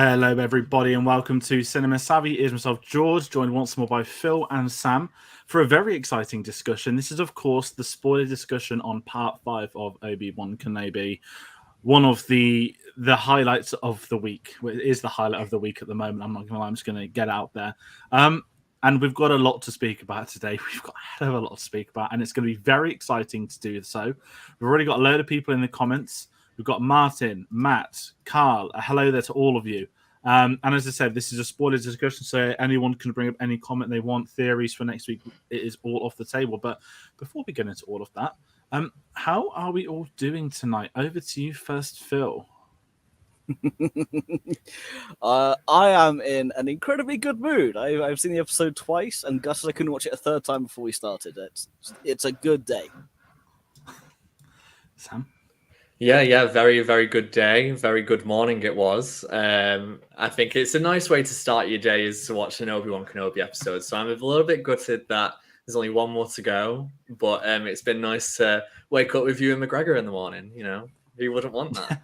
Hello, everybody, and welcome to Cinema Savvy. It is myself, George, joined once more by Phill and Sam for a very exciting discussion. This is, of course, the spoiler discussion on Part 5 of Obi-Wan Kenobi. One of the highlights of the week. It is the highlight of the week at the moment. I'm not going to lie, I'm just going to get out there. And we've got a lot to speak about today. We've got a hell of a lot to speak about, and it's going to be very exciting to do so. We've already got a load of people in the comments. We've got Martin, Matt, Carl. Hello there to all of you. And as I said, this is a spoiler discussion, so anyone can bring up any comment they want, theories for next week. It is all off the table. But before we get into all of that, how are we all doing tonight? Over to you first, Phill. I am in an incredibly good mood. I've seen the episode twice and gutted I couldn't watch it a third time before we started. It's a good day. Sam? Yeah, very, very good day. Very good morning it was. I think it's a nice way to start your day is to watch an Obi-Wan Kenobi episode. So I'm a little bit gutted that there's only one more to go. But it's been nice to wake up with Ewan McGregor in the morning. You know, who wouldn't want that?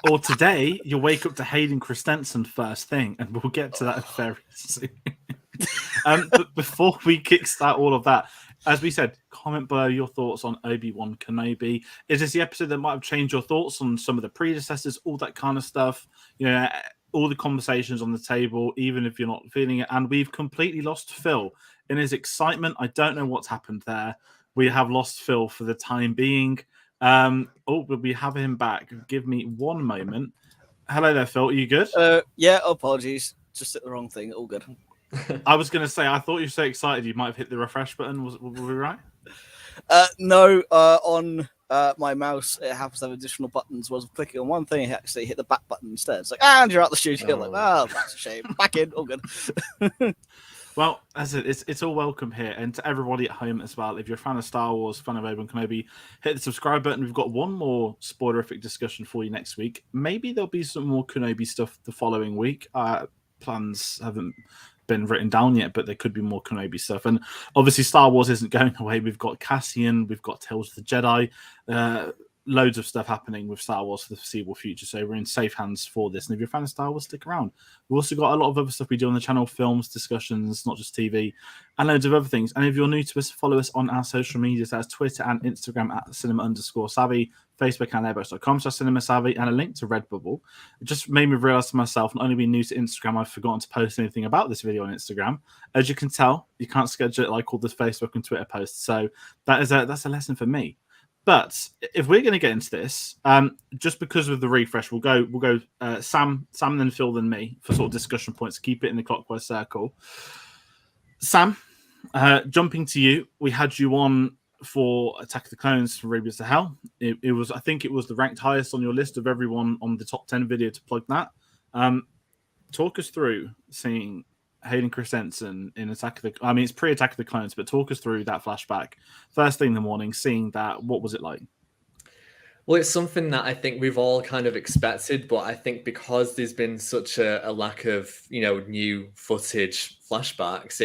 Or today, you'll wake up to Hayden Christensen first thing, and we'll get to that very soon. But before we kickstart all of that, as we said, comment below your thoughts on Obi-Wan Kenobi. Is this the episode that might have changed your thoughts on some of the predecessors, all that kind of stuff? You know, all the conversations on the table, even if you're not feeling it. And we've completely lost Phill. In his excitement, I don't know what's happened there. We have lost Phill for the time being. But we have him back. Give me one moment. Hello there, Phill. Are you good? Yeah, apologies. Just hit the wrong thing. All good. I was going to say, I thought you were so excited you might have hit the refresh button. Were we right? No, on my mouse, it happens to have additional buttons. Was clicking on one thing, it actually hit the back button instead. It's like, and you're out the studio. Like, oh, that's a shame. Back in. All good. Well, as it's all welcome here, and to everybody at home as well. If you're a fan of Star Wars, fan of Obi-Wan Kenobi, hit the subscribe button. We've got one more spoilerific discussion for you next week. Maybe there'll be some more Kenobi stuff the following week. Plans haven't been written down yet, but there could be more Kenobi stuff. And obviously, Star Wars isn't going away. We've got Cassian, we've got Tales of the Jedi. Loads of stuff happening with Star Wars for the foreseeable future, so we're in safe hands for this. And if you're a fan of Star Wars, stick around. We've also got a lot of other stuff we do on the channel, films, discussions, not just TV, and loads of other things. And if you're new to us, follow us on our social media. That's Twitter and Instagram at cinema_savvy, Facebook and airbus.com/cinemasavvy, and a link to Redbubble. It just made me realize to myself, not only being new to Instagram, I've forgotten to post anything about this video on Instagram. As you can tell, you can't schedule it like all the Facebook and Twitter posts. So that's a lesson for me. But if we're going to get into this, just because of the refresh, we'll go Sam, then Phill, then me for sort of discussion points. Keep it in the clockwise circle. Sam, jumping to you, we had you on for Attack of the Clones for Reva to Hell. It was, I think, it was the ranked highest on your list of everyone on the top 10 video to plug that. Talk us through seeing Hayden Christensen in Attack of the... I mean, it's pre-Attack of the Clones, but talk us through that flashback. First thing in the morning, seeing that, what was it like? Well, it's something that I think we've all kind of expected, but I think because there's been such a lack of, new footage flashbacks,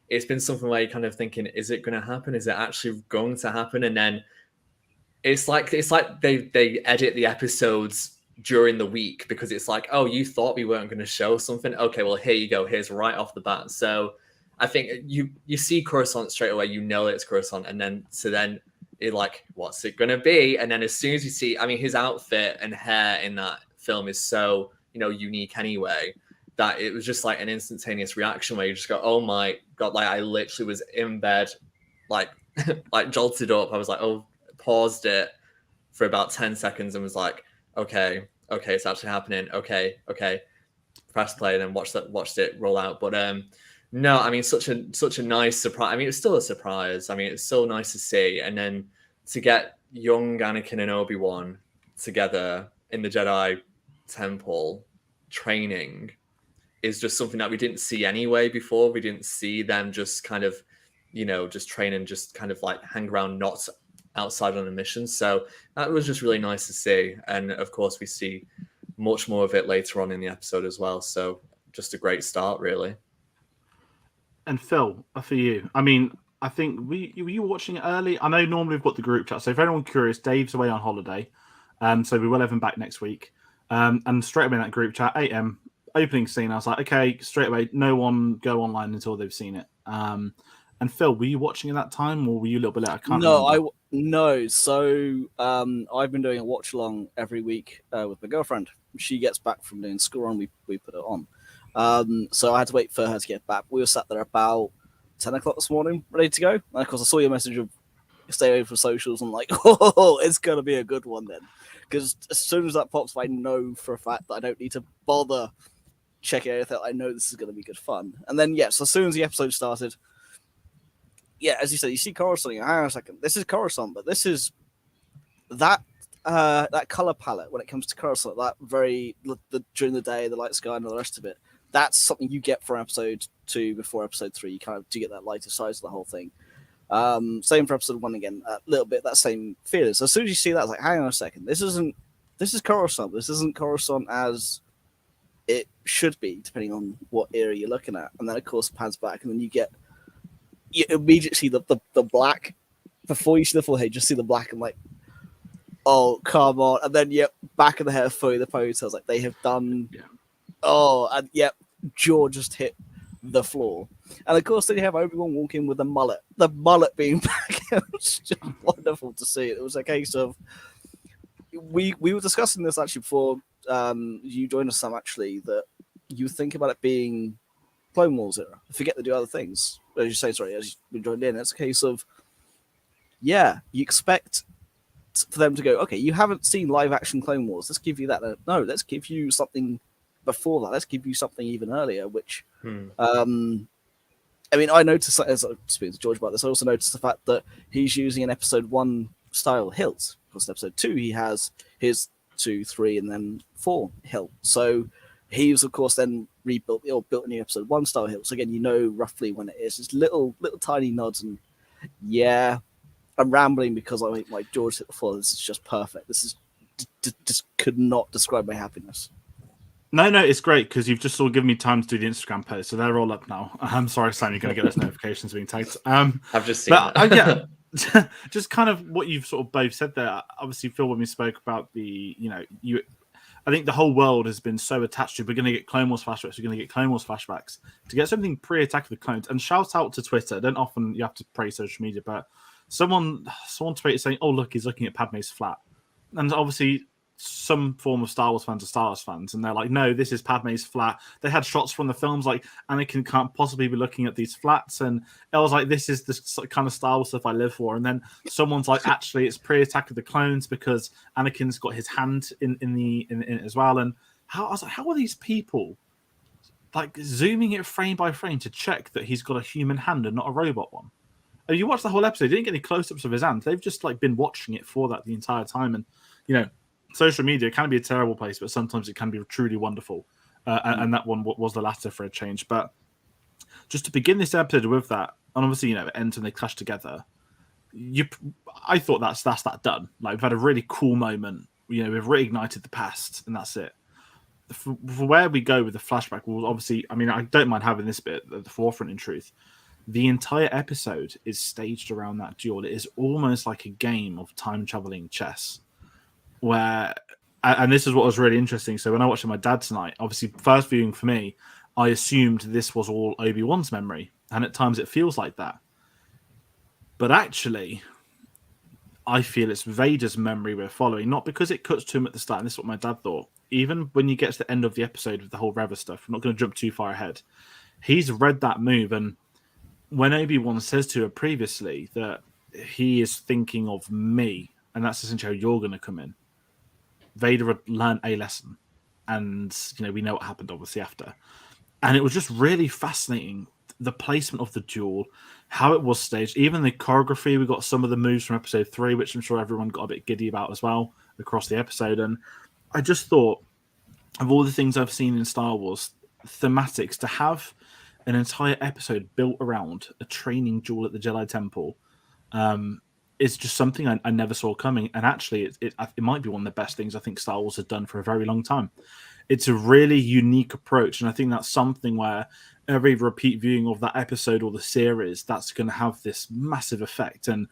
it's been something where you're kind of thinking, is it going to happen? Is it actually going to happen? And then it's like they edit the episodes during the week because it's like, oh, you thought we weren't going to show something? Okay, well, here you go. Here's right off the bat. So I think you see Coruscant straight away, it's Coruscant. And then you're like, what's it going to be? And then as soon as you see, I mean, his outfit and hair in that film is so, unique anyway, that it was just like an instantaneous reaction where you just go, oh my God, like I literally was in bed, like jolted up. I was like, paused it for about 10 seconds and was like, okay, it's actually happening. Okay. Press play and then watched it roll out. But no, I mean, such a nice surprise. I mean, it's still a surprise. I mean, it's so nice to see. And then to get young Anakin and Obi-Wan together in the Jedi Temple training is just something that we didn't see anyway before. We didn't see them just kind of, just train and just kind of like hang around, not outside on a mission. So that was just really nice to see. And of course, we see much more of it later on in the episode as well. So just a great start, really. And Phill, for you, I mean, I think were you watching it early? I know normally we've got the group chat. So if anyone's curious, Dave's away on holiday. So we will have him back next week. And straight away in that group chat, 8 a.m. opening scene, I was like, okay, straight away, no one go online until they've seen it. And Phil, were you watching at that time, or were you a little bit late? I can't remember. No. So I've been doing a watch along every week with my girlfriend. She gets back from doing school run, we put it on. So I had to wait for her to get back. We were sat there about 10 o'clock this morning, ready to go. And of course, I saw your message of stay away from socials. I'm like, oh, it's going to be a good one then. Because as soon as that pops, I know for a fact that I don't need to bother checking anything. I know this is going to be good fun. And then, yes, as soon as the episode started, yeah, as you said, you see Coruscant. Hang on a second. This is Coruscant, but this is that color palette when it comes to Coruscant. That during the day, the light sky, and all the rest of it. That's something you get from episode 2 before episode 3. You kind of do get that lighter side of the whole thing. Same for episode 1 again. A little bit that same feeling. So as soon as you see that, it's like, hang on a second. This is Coruscant. This isn't Coruscant as it should be, depending on what era you're looking at. And then of course it pans back, and then you immediately see the black before you see the full head. Just see the black and like, oh come on! And then back of the hair, fully the ponytails. Like they have done. Yeah. Oh, and jaw just hit the floor. And of course, then you have Obi-Wan walking with the mullet. The mullet being back. It was just wonderful to see. It was a case of we were discussing this actually before you joined us, Sam. Actually, that you think about it being Clone Wars era. Forget to do other things. As you say, sorry, as you joined in, it's a case of you expect for them to go, okay, you haven't seen live action Clone Wars. Let's give you that. No, let's give you something before that. Let's give you something even earlier, which I mean, I noticed, as I was speaking to George about this, I also noticed the fact that he's using an episode 1 style hilt. Because in episode 2, he has his 2, 3, and then 4 hilt. So he was, of course, then built a new episode 1 style hilt. So again, you know roughly when it is. Just little tiny nods, and I'm rambling because I think like George said before, this is just perfect. This is just could not describe my happiness. No, it's great because you've just sort of given me time to do the Instagram post, so they're all up now. I'm sorry, Sam, you're going to get those notifications being tagged. I've just seen that. Just kind of what you've sort of both said there. Obviously, Phil, when we spoke about I think the whole world has been so attached to, we're going to get Clone Wars flashbacks, to get something pre-Attack of the Clones. And shout out to Twitter. Don't often you have to praise social media, but someone tweeted saying, oh, look, he's looking at Padme's flat. And obviously, some form of Star Wars fans are Star Wars fans, and they're like, no, this is Padme's flat. They had shots from the films like Anakin can't possibly be looking at these flats, and I was like, this is the kind of Star Wars stuff I live for. And then someone's like, actually, it's pre-Attack of the Clones because Anakin's got his hand in it as well. And I was like, how are these people like zooming it frame by frame to check that he's got a human hand and not a robot one? And you watch the whole episode, you didn't get any close-ups of his hand. They've just like been watching it for that the entire time, and social media can be a terrible place, but sometimes it can be truly wonderful. And that one was the latter for a change. But just to begin this episode with that, and obviously, it ends when they clash together. I thought that's that done. Like, we've had a really cool moment. We've reignited the past, and that's it. For where we go with the flashback, well, obviously, I mean, I don't mind having this bit at the forefront, in truth. The entire episode is staged around that duel. It is almost like a game of time-traveling chess. Where, and this is what was really interesting. So when I watched it with my dad tonight, obviously first viewing for me, I assumed this was all Obi-Wan's memory, and at times it feels like that. But actually, I feel it's Vader's memory we're following, not because it cuts to him at the start, and this is what my dad thought. Even when you get to the end of the episode with the whole Reva stuff, I'm not going to jump too far ahead. He's read that move, and when Obi-Wan says to her previously that he is thinking of me, and that's essentially how you're going to come in, Vader had learned a lesson, and we know what happened obviously after. And it was just really fascinating, the placement of the duel, how it was staged, even the choreography. We got some of the moves from episode 3, which I'm sure everyone got a bit giddy about as well across the episode. And I just thought, of all the things I've seen in Star Wars thematics, to have an entire episode built around a training duel at the Jedi Temple, it's just something I never saw coming. And actually, it might be one of the best things I think Star Wars has done for a very long time. It's a really unique approach. And I think that's something where every repeat viewing of that episode or the series, that's going to have this massive effect. And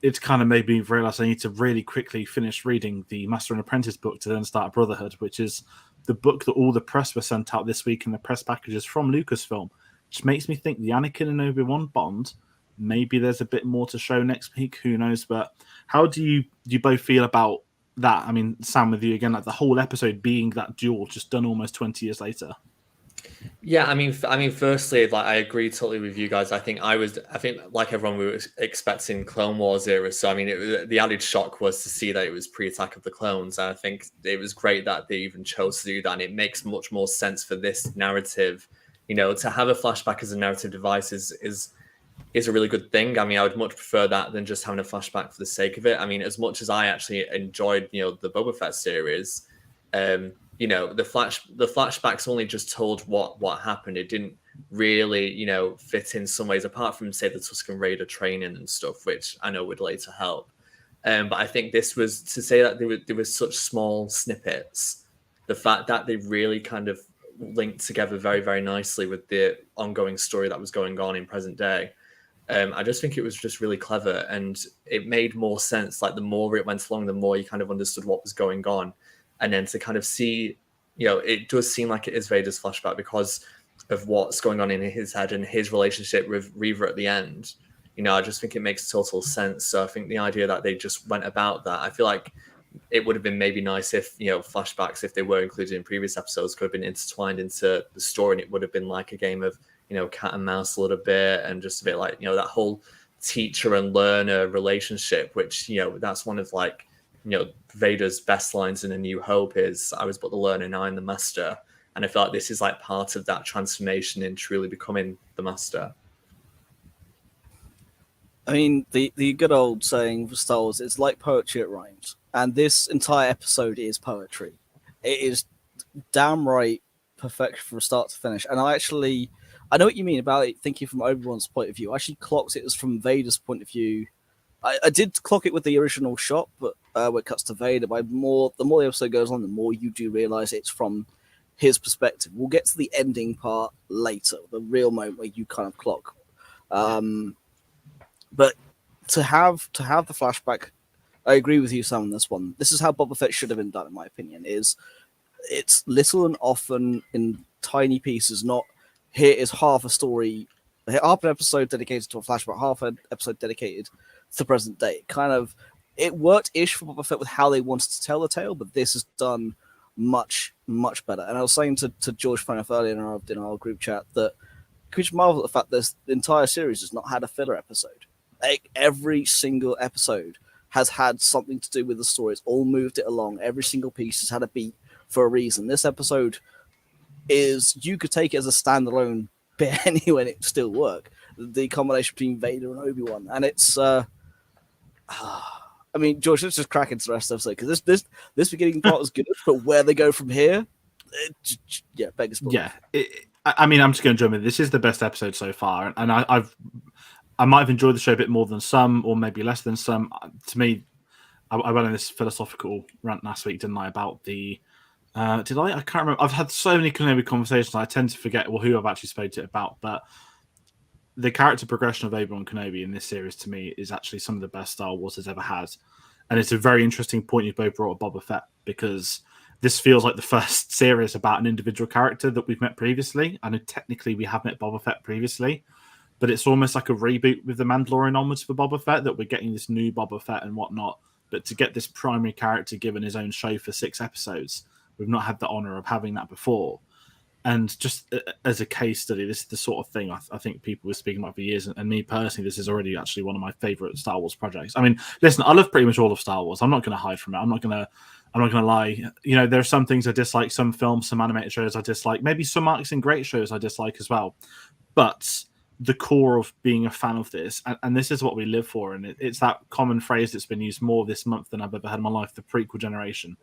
it's kind of made me realize I need to really quickly finish reading the Master and Apprentice book to then start Brotherhood, which is the book that all the press were sent out this week in the press packages from Lucasfilm, which makes me think the Anakin and Obi-Wan bond, maybe there's a bit more to show next week. Who knows? But how do you both feel about that? I mean, Sam, with you again, like the whole episode being that duel just done almost 20 years later. Yeah, I mean, firstly, like I agree totally with you guys. I think like everyone, we were expecting Clone Wars era. So I mean, the added shock was to see that it was pre-Attack of the Clones. And I think it was great that they even chose to do that. And it makes much more sense for this narrative. You know, to have a flashback as a narrative device is a really good thing. I mean, I would much prefer that than just having a flashback for the sake of it. I mean, as much as I actually enjoyed, the Boba Fett series, the flashbacks only just told what happened. It didn't really, fit in some ways, apart from, say, the Tusken Raider training and stuff, which I know would later help. But I think this was to say that there was such small snippets. The fact that they really kind of linked together very, very nicely with the ongoing story that was going on in present day. I just think it was just really clever, and it made more sense. Like the more it went along, the more you kind of understood what was going on. And then to kind of see, it does seem like it is Vader's flashback because of what's going on in his head and his relationship with Reva at the end. I just think it makes total sense. So I think the idea that they just went about that, I feel like it would have been maybe nice if, flashbacks, if they were included in previous episodes, could have been intertwined into the story, and it would have been like a game of, cat and mouse a little bit, and just a bit like, that whole teacher and learner relationship, which, that's one of like, Vader's best lines in A New Hope is, I was but the learner, now I'm the master. And I feel like this is like part of that transformation in truly becoming the master. I mean, the good old saying for Star Wars, it's like poetry, it rhymes. And this entire episode is poetry. It is downright perfect from start to finish. And I know what you mean about it, thinking from Obi-Wan's point of view. I actually clocked it as from Vader's point of view. I did clock it with the original shot, but where it cuts to Vader, the more the episode goes on, the more you do realize it's from his perspective. We'll get to the ending part later, the real moment where you kind of clock. But to have the flashback, I agree with you, Sam, on this one. This is how Boba Fett should have been done, in my opinion. It's little and often in tiny pieces. Not here is half a story, half an episode dedicated to a flashback, half an episode dedicated to the present day. It worked-ish for Boba Fett with how they wanted to tell the tale, but this is done much, much better. And I was saying to George Faniff earlier in our group chat that could you marvel at the fact that the entire series has not had a filler episode. Like, every single episode has had something to do with the story. It's all moved it along. Every single piece has had a beat for a reason. This episode you could take it as a standalone bit anyway, and it would still work. The combination between Vader and Obi-Wan. And it's... I mean, George, let's just crack into the rest of the episode, because this beginning part was good, but where they go from here, beggars belief. Yeah, I mean, I'm just going to jump in. This is the best episode so far, and I might have enjoyed the show a bit more than some, or maybe less than some. To me, I went on this philosophical rant last week, didn't I, about the... did I? I can't remember. I've had so many Kenobi conversations, I tend to forget who I've actually spoken to it about, but the character progression of Obi-Wan Kenobi in this series, to me, is actually some of the best Star Wars has ever had. And it's a very interesting point you both brought up Boba Fett, because this feels like the first series about an individual character that we've met previously. I know technically we have met Boba Fett previously, but it's almost like a reboot with the Mandalorian onwards for Boba Fett, that we're getting this new Boba Fett and whatnot. But to get this primary character given his own show for 6 episodes, we've not had the honor of having that before. And just as a case study, this is the sort of thing I think people were speaking about for years. And me personally, this is already actually one of my favorite Star Wars projects. I mean, listen, I love pretty much all of Star Wars. I'm not going to hide from it. I'm not going to lie. There are some things I dislike, some films, some animated shows I dislike, maybe some arcs in great shows I dislike as well. But the core of being a fan of this, and this is what we live for, and it's that common phrase that's been used more this month than I've ever had in my life, the prequel generation.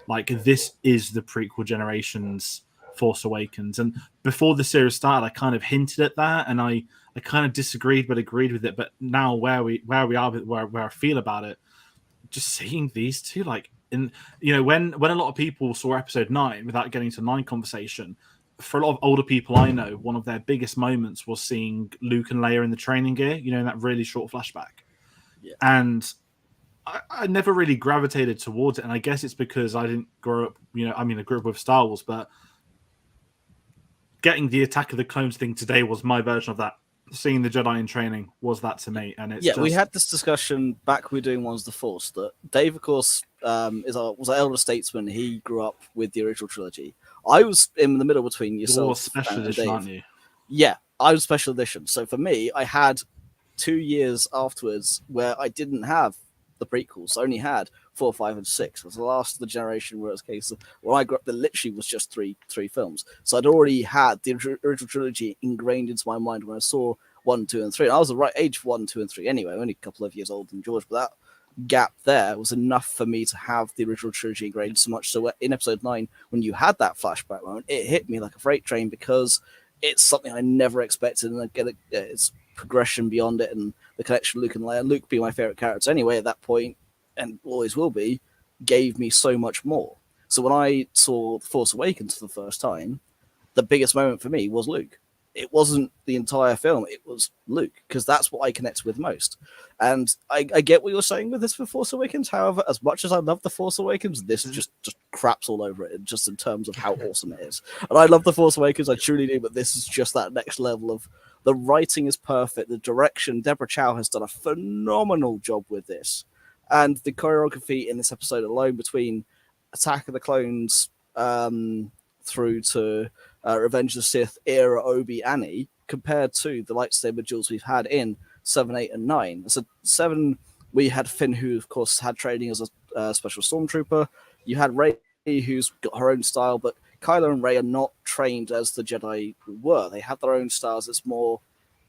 Like, this is the prequel generation's Force Awakens. And before the series started, I kind of hinted at that, and I kind of disagreed but agreed with it. But now where we are, where I feel about it, just seeing these two, like, when a lot of people saw episode 9 without getting to 9 conversation, for a lot of older people I know, one of their biggest moments was seeing Luke and Leia in the training gear, in that really short flashback. Yeah. And I never really gravitated towards it, and I guess it's because I didn't grow up, I grew up with Star Wars, but getting the Attack of the Clones thing today was my version of that. Seeing the Jedi in training was that to me, and it's we had this discussion back we were doing Ones of the Force, that Dave, of course, was our elder statesman. He grew up with the original trilogy. I was in the middle between yourself You're special and edition, Dave. aren't you? Yeah, I was special edition. So for me, I had 2 years afterwards where I didn't have the prequels. I only had 4, 5, and 6. It was the last of the generation where it was a case of when I grew up, there literally was just three films. So I'd already had the original trilogy ingrained into my mind when I saw 1, 2, and 3. And I was the right age for 1, 2, and 3 anyway, only a couple of years older than George, but that gap there was enough for me to have the original trilogy ingrained so much. So in episode 9, when you had that flashback moment, it hit me like a freight train because it's something I never expected, and I get it's progression beyond it, and the connection with Luke and Leia. Luke being my favorite character anyway at that point, and always will be, gave me so much more. So when I saw The Force Awakens for the first time, the biggest moment for me was Luke. It wasn't the entire film, it was Luke, because that's what I connected with most. And I get what you're saying with this for Force Awakens. However, as much as I love The Force Awakens, this just craps all over it, just in terms of how awesome it is. And I love The Force Awakens, I truly do, but this is just that next level of the writing is perfect, the direction. Deborah Chow has done a phenomenal job with this. And the choreography in this episode alone, between Attack of the Clones through to Revenge of the Sith era Obi Annie, compared to the lightsaber duels we've had in 7, 8, and 9. So 7, we had Finn, who of course had training as a special stormtrooper. You had Rey, who's got her own style, but Kylo and Rey are not trained as the Jedi were. They have their own styles.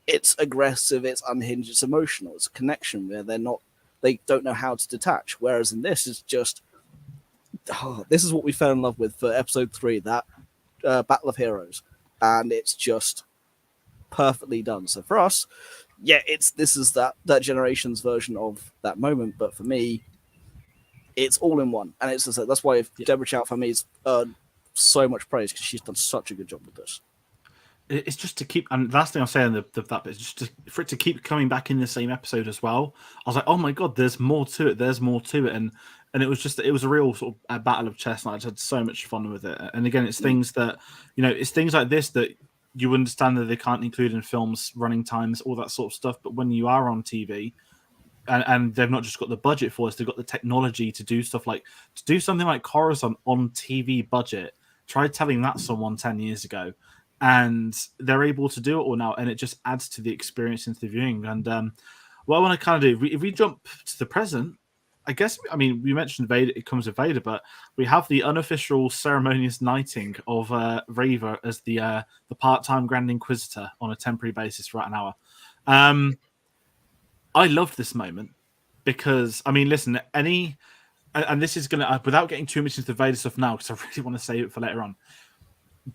It's aggressive, it's unhinged, it's emotional, it's a connection where they don't know how to detach. Whereas in this, it's just, this is what we fell in love with for episode 3, that Battle of Heroes, and it's just perfectly done. So for us, this is that generation's version of that moment, but for me, it's all in one, and that's why Deborah Chow for me is so much praise, because she's done such a good job with this. It's just to keep, and the last thing I'll say on that bit is just for it to keep coming back in the same episode as well. I was like, oh my god, there's more to it, and it was a real sort of a battle of chess, and I just had so much fun with it. And again, it's things that, it's things like this that you understand that they can't include in films, running times, all that sort of stuff. But when you are on TV, and they've not just got the budget for us, they've got the technology to do stuff like, to do something like Coruscant on TV budget. Try telling that someone 10 years ago. And they're able to do it all now, and it just adds to the experience into the viewing. And what I want to kind of do, if we jump to the present, I guess, we mentioned Vader, it comes with Vader, but we have the unofficial ceremonious knighting of Reva as the part-time Grand Inquisitor on a temporary basis for about an hour. I loved this moment because, listen, and this is going to, without getting too much into the Vader stuff now, because I really want to save it for later on,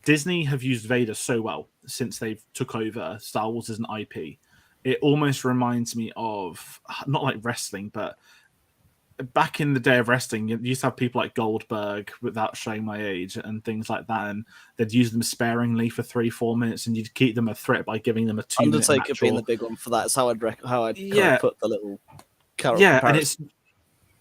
Disney have used Vader so well since they've took over Star Wars as an IP. It almost reminds me of, not like wrestling, but back in the day of wrestling, you used to have people like Goldberg, without showing my age, and things like that, and they'd use them sparingly for 3-4 minutes, and you'd keep them a threat by giving them a 2-minute Undertaker match. being the big one for that. It's how I'd put the little character. Yeah, and it's,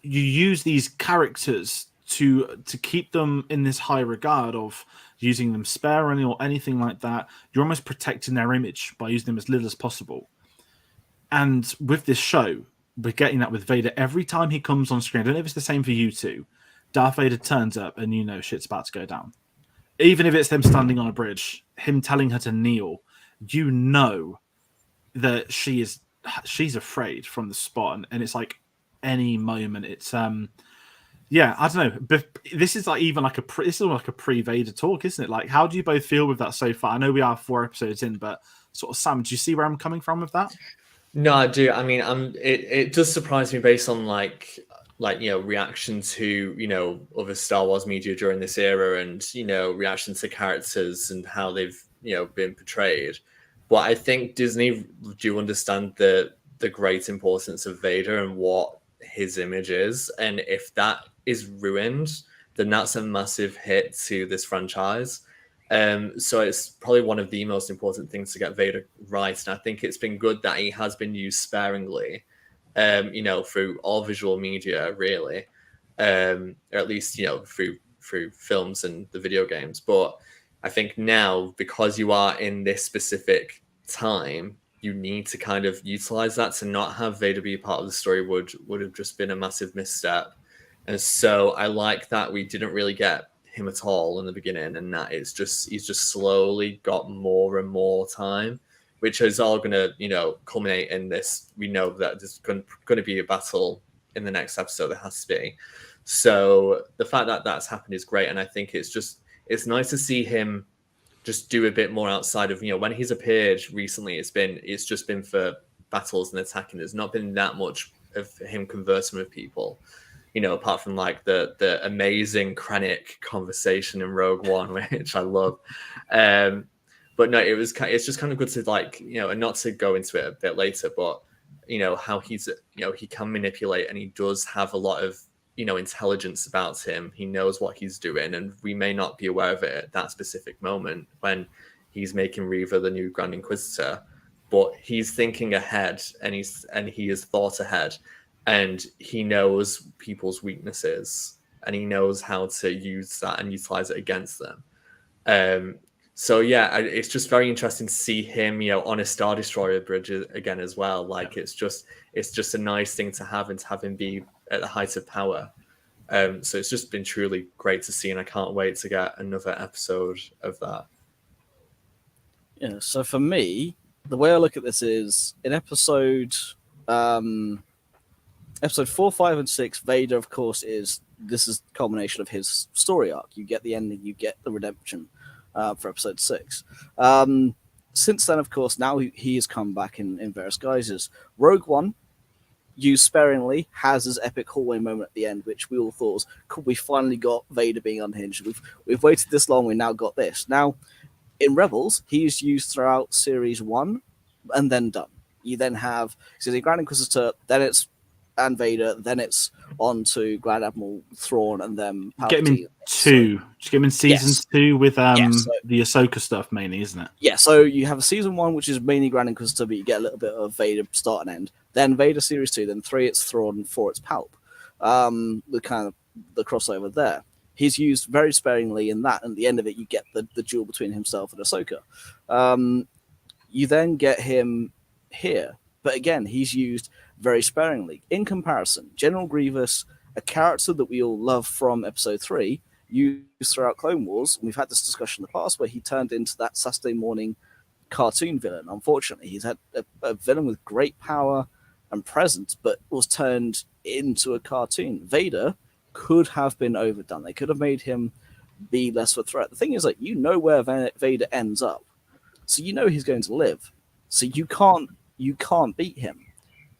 you use these characters to keep them in this high regard of using them sparingly or anything like that. You're almost protecting their image by using them as little as possible. And with this show, we're getting that with Vader. Every time he comes on screen, I don't know if it's the same for you two, Darth Vader turns up and shit's about to go down. Even if it's them standing on a bridge, him telling her to kneel, that she's afraid from the spot, and it's like any moment. It's I don't know, but this is like even like this is like a pre-Vader talk, isn't it? Like, how do you both feel with that so far? I know we are 4 episodes in, but sort of, Sam, do you see where I'm coming from with that? No, I do. It does surprise me based on like reaction to other Star Wars media during this era, and reaction to characters and how they've been portrayed. But I think Disney do understand the great importance of Vader and what his image is, and if that is ruined, then that's a massive hit to this franchise. So it's probably one of the most important things to get Vader right, and I think it's been good that he has been used sparingly. through all visual media, really, or at least through films and the video games. But I think now, because you are in this specific time, you need to kind of utilize that. To not have Vader be part of the story would have just been a massive misstep. And so I like that we didn't really get him at all in the beginning, and that he's just slowly got more and more time, which is all going to culminate in this. We know that there's going to be a battle in the next episode. There has to be. So the fact that that's happened is great, and I think it's nice to see him just do a bit more outside of when he's appeared recently. It's just been for battles and attacking. There's not been that much of him conversing with people, apart from like the amazing Krennic conversation in Rogue One, which I love. But no, it's just kind of good to and not to go into it a bit later, but how he's he can manipulate, and he does have a lot of intelligence about him. He knows what he's doing, and we may not be aware of it at that specific moment when he's making Reva the new Grand Inquisitor, but he's thinking ahead, and he has thought ahead, and he knows people's weaknesses, and he knows how to use that and utilize it against them. So yeah, it's just very interesting to see him, on a Star Destroyer bridge again as well. Like it's just a nice thing to have, and to have him be at the height of power. So it's just been truly great to see, and I can't wait to get another episode of that. Yeah. So for me, the way I look at this is in episode 4, 5, and 6. Vader, of course, this is the culmination of his story arc. You get the ending, you get the redemption. For episode 6. Since then, of course, now he has come back in various guises. Rogue One, used sparingly, has his epic hallway moment at the end, which we all thought was, cool, we finally got Vader being unhinged. We've waited this long, we now got this. Now, in Rebels, he is used throughout Series 1 and then done. You then have the Grand Inquisitor, then it's and Vader, then it's on to Grand Admiral Thrawn, and then Palpatine. Get him in 2. Just get him in season 2 with the Ahsoka stuff mainly, isn't it? Yeah, so you have a season 1, which is mainly Grand Inquisitor, but you get a little bit of Vader start and end. Then Vader Series 2, then 3 it's Thrawn, 4 it's Palp. The kind of the crossover there. He's used very sparingly in that, and at the end of it, you get the duel between himself and Ahsoka. You then get him here, but again, he's used very sparingly. In comparison, General Grievous, a character that we all love from episode 3, used throughout Clone Wars. We've had this discussion in the past where he turned into that Saturday morning cartoon villain. Unfortunately, he's had a villain with great power and presence, but was turned into a cartoon. Vader could have been overdone. They could have made him be less of a threat. The thing is, where Vader ends up, so he's going to live. So you can't beat him.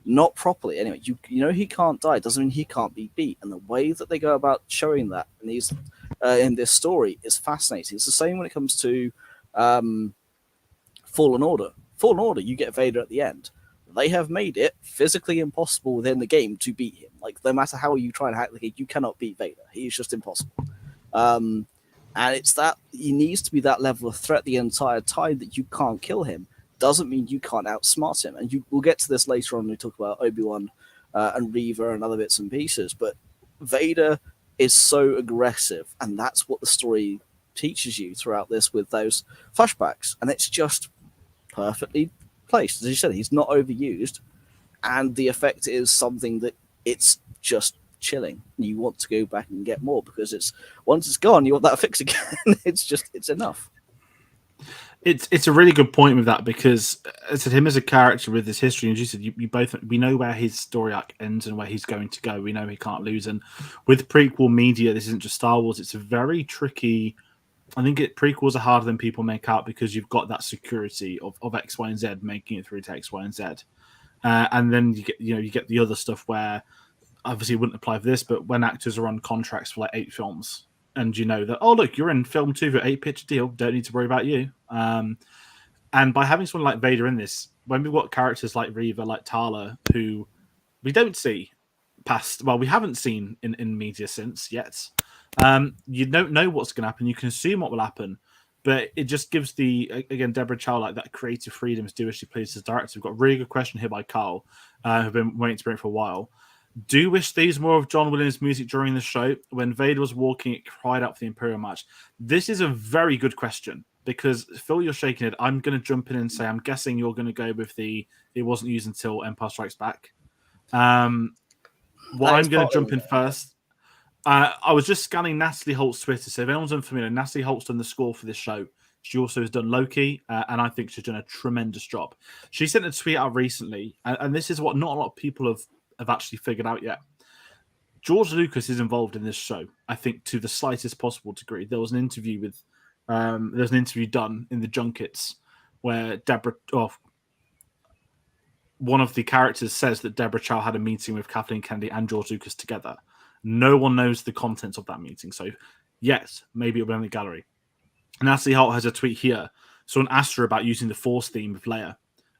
Not properly. Anyway, he can't die. Doesn't mean he can't be beat. And the way that they go about showing that in this story is fascinating. It's the same when it comes to Fallen Order. Fallen Order, you get Vader at the end. They have made it physically impossible within the game to beat him. Like, no matter how you try and hack the game, you cannot beat Vader. He is just impossible. And it's that he needs to be that level of threat the entire time that you can't kill him. Doesn't mean you can't outsmart him. And we'll get to this later on when we talk about Obi-Wan and Reva and other bits and pieces. But Vader is so aggressive, and that's what the story teaches you throughout this with those flashbacks. And it's just perfectly placed. As you said, he's not overused, and the effect is something that it's just chilling. You want to go back and get more, because once it's gone, you want that fix again. it's enough. It's a really good point with that, because I said him as a character with his history, and you said we know where his story arc ends and where he's going to go. We know he can't lose, and with prequel media, this isn't just Star Wars. It's a very tricky. I think prequels are harder than people make out, because you've got that security of X, Y, and Z making it through to X, Y, and Z, and then you get the other stuff where obviously it wouldn't apply for this, but when actors are on contracts for like 8 films. And you know that, oh, look, you're in film 2 for 8-picture deal. Don't need to worry about you. And by having someone like Vader in this, when we've got characters like Reva, like Tala, who we don't see we haven't seen in media since yet. You don't know what's going to happen. You can assume what will happen. But it just gives Deborah Chow like that creative freedom to do as she pleases as director. We've got a really good question here by Carl, who've been waiting to bring it for a while. Do you wish there was more of John Williams' music during the show? When Vader was walking, it cried out for the Imperial March. This is a very good question because, Phil, you're shaking it. I'm going to jump in and say I'm guessing you're going to go with it wasn't used until Empire Strikes Back. I'm going to jump in first. I was just scanning Natalie Holt's Twitter. So if anyone's unfamiliar, Natalie Holt's done the score for this show. She also has done Loki, and I think she's done a tremendous job. She sent a tweet out recently, and this is what not a lot of people have actually figured out yet. George Lucas is involved in this show, I think, to the slightest possible degree. There was an interview done in the junkets where one of the characters says that Deborah Chow had a meeting with Kathleen Kennedy and George Lucas together. No one knows the contents of that meeting. So, yes, maybe it'll be in the gallery. Natalie Holt has a tweet here. Someone asked her about using the Force theme with Leia,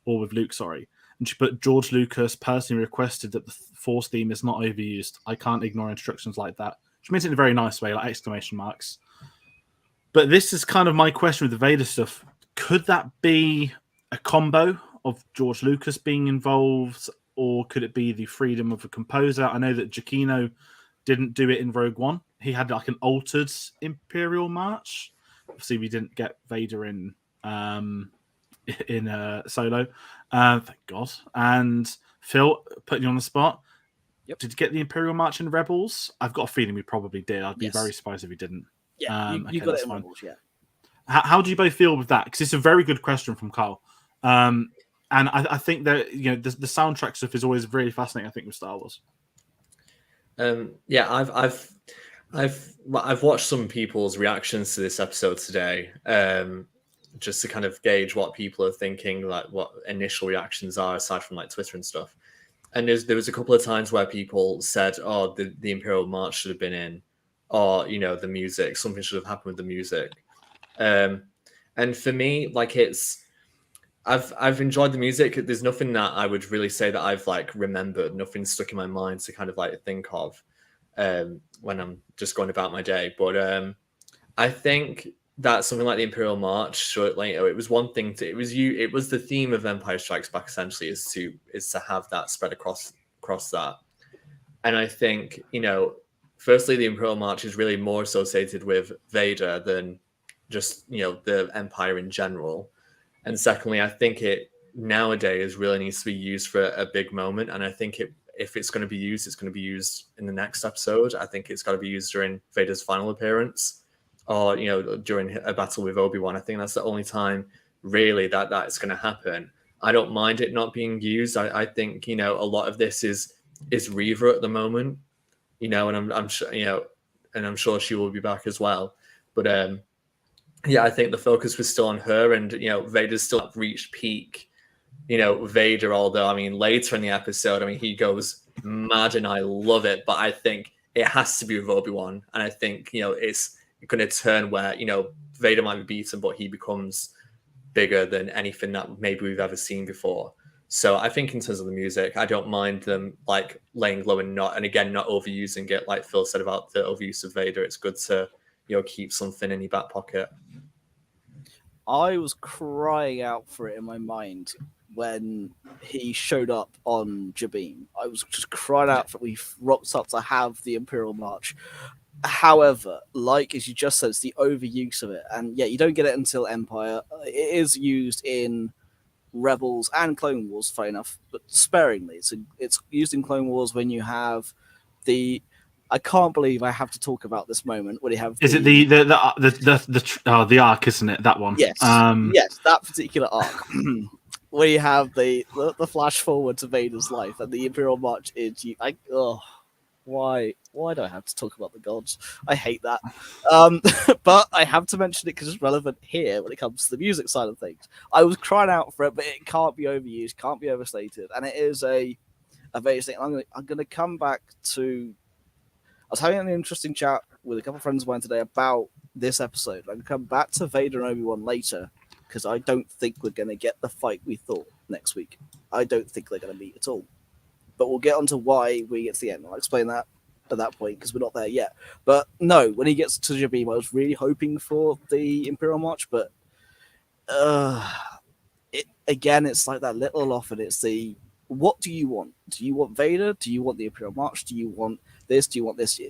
or with Luke, sorry. And she put, George Lucas personally requested that the Force theme is not overused. I can't ignore instructions like that. She meant it in a very nice way, like exclamation marks. But this is kind of my question with the Vader stuff. Could that be a combo of George Lucas being involved, or could it be the freedom of a composer? I know that Giacchino didn't do it in Rogue One. He had like an altered Imperial March. Obviously, we didn't get Vader in Solo. Thank God. And Phil, putting you on the spot. Yep. Did you get the Imperial March in Rebels? I've got a feeling we probably did. I'd be Yes. very surprised if we didn't. Yeah, you got it in Rebels, yeah. How do you both feel with that? Because it's a very good question from Carl. And I think that the soundtrack stuff is always really fascinating, I think, with Star Wars. Yeah, I've watched some people's reactions to this episode today, just to kind of gauge what people are thinking, like what initial reactions are, aside from like Twitter and stuff. And there was a couple of times where people said, "Oh, the Imperial March should have been in," or the music, something should have happened with the music. And for me, like I've enjoyed the music. There's nothing that I would really say that I've like remembered, nothing stuck in my mind to kind of like think of when I'm just going about my day. But I think that something like the Imperial March, shortly, it was one thing it was the theme of Empire Strikes Back, essentially, is to have that spread across that. And I think, firstly, the Imperial March is really more associated with Vader than just, the Empire in general. And secondly, I think it nowadays really needs to be used for a big moment. And I think if it's going to be used, it's going to be used in the next episode. I think it's got to be used during Vader's final appearance, or during a battle with Obi-Wan. I think that's the only time really that is going to happen. I don't mind it not being used. I think a lot of this is Reva at the moment, and I'm sure and I'm sure she will be back as well. But yeah, I think the focus was still on her, and Vader's still not reached peak Vader. Although later in the episode, he goes mad, and I love it. But I think it has to be with Obi-Wan, and I think it's going to turn where Vader might be beaten, but he becomes bigger than anything that maybe we've ever seen before. So I think in terms of the music, I don't mind them like laying low and not overusing it, like Phil said about the overuse of Vader. It's good to keep something in your back pocket. I was crying out for it in my mind when he showed up on Jabim. I was just crying out for it. We rocked up to have the Imperial March. However, like as you just said, it's the overuse of it. And yeah, you don't get it until Empire. It is used in Rebels and Clone Wars, fair enough, but sparingly. It's used in Clone Wars when you have the... I can't believe I have to talk about this moment when you have... Is it the arc, isn't it? That one? Yes. Yes, that particular arc. Where you have the flash forward to Vader's life and the Imperial March is... Why do I have to talk about the gods? I hate that. But I have to mention it because it's relevant here when it comes to the music side of things. I was crying out for it, but it can't be overused, can't be overstated. And it is a Vader thing. I'm gonna come back to... I was having an interesting chat with a couple of friends of mine today about this episode. I'm going to come back to Vader and Obi-Wan later because I don't think we're going to get the fight we thought next week. I don't think they're going to meet at all. But we'll get on to why we get to the end. I'll explain that at that point because we're not there yet. But no, when he gets to Jabim, I was really hoping for the Imperial March, but it's like that little off, and it's the what do you want? Do you want Vader? Do you want the Imperial March? Do you want this? Do you want this?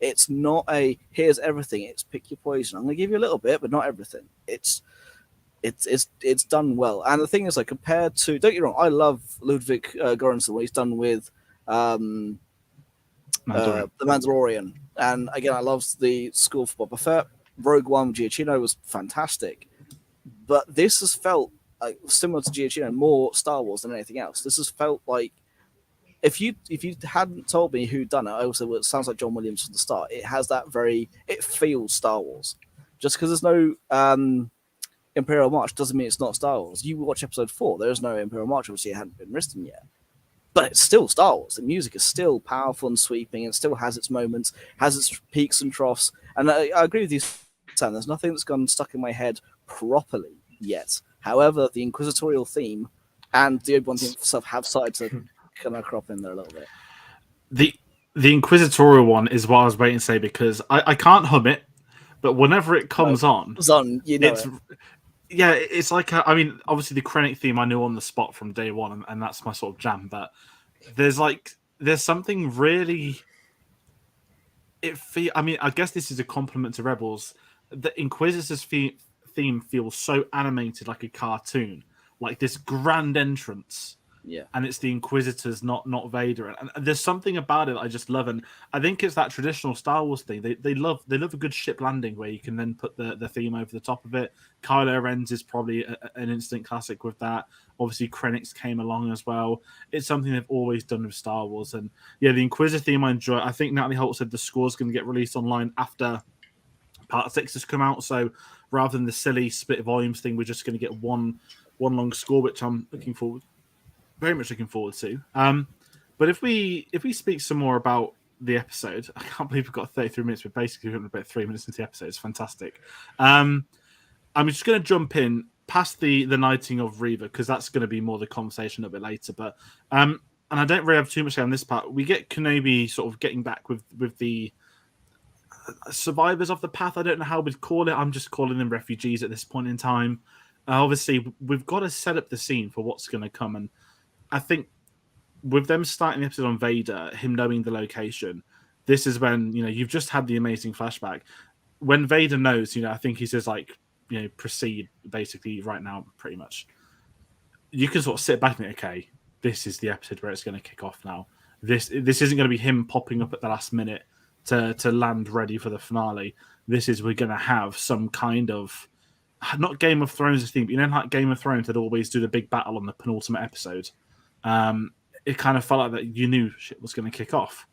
It's not a here's everything. It's pick your poison. I'm gonna give you a little bit, but not everything. It's done well. And the thing is, like, compared to, don't get me wrong, I love Ludwig Göransson, what he's done with the Mandalorian. And again, I love the School for Boba Fett. Rogue One with Giacchino was fantastic. But this has felt like, similar to Giacchino, more Star Wars than anything else. This has felt like, if you hadn't told me who done it, I also it sounds like John Williams from the start. It has that it feels Star Wars. Just because there's no Imperial March doesn't mean it's not Star Wars. You watch episode 4, there's no Imperial March, obviously it hadn't been written yet. But it's still Star Wars. The music is still powerful and sweeping, and still has its moments, has its peaks and troughs. And I agree with you, Sam, there's nothing that's gone stuck in my head properly yet. However, the Inquisitorial theme and the Obi-Wan theme stuff have started to kind of crop in there a little bit. The Inquisitorial one is what I was waiting to say, because I can't hum it, but whenever it comes on, you know yeah, it's like obviously the Krennic theme I knew on the spot from day one, and that's my sort of jam. But there's something really. I guess this is a compliment to Rebels. The Inquisitor's theme feels so animated, like a cartoon, like this grand entrance. Yeah, and it's the Inquisitors, not Vader, and there's something about it that I just love, and I think it's that traditional Star Wars thing. They love a good ship landing where you can then put the theme over the top of it. Kylo Ren's is probably an instant classic with that. Obviously, Krennic's came along as well. It's something they've always done with Star Wars, and yeah, the Inquisitor theme I enjoy. I think Natalie Holt said the score's going to get released online after Part 6 has come out, so rather than the silly split volumes thing, we're just going to get one long score, which I'm very much looking forward to. But if we speak some more about the episode, I can't believe we've got 33 minutes, but basically we're about 3 minutes into the episode. It's fantastic. I'm just going to jump in past the knighting of Reva, because that's going to be more the conversation a bit later. But and I don't really have too much on this part. We get Kenobi sort of getting back with the survivors of the path. I don't know how we'd call it. I'm just calling them refugees at this point in time. Obviously, we've got to set up the scene for what's going to come, and I think with them starting the episode on Vader, him knowing the location, this is when, you've just had the amazing flashback. When Vader knows, I think he says, proceed basically right now, pretty much. You can sort of sit back and think, okay, this is the episode where it's going to kick off now. This isn't going to be him popping up at the last minute to land ready for the finale. We're going to have some kind of, not Game of Thrones thing, but like Game of Thrones, they'd always do the big battle on the penultimate episode. It kind of felt like that you knew shit was going to kick off.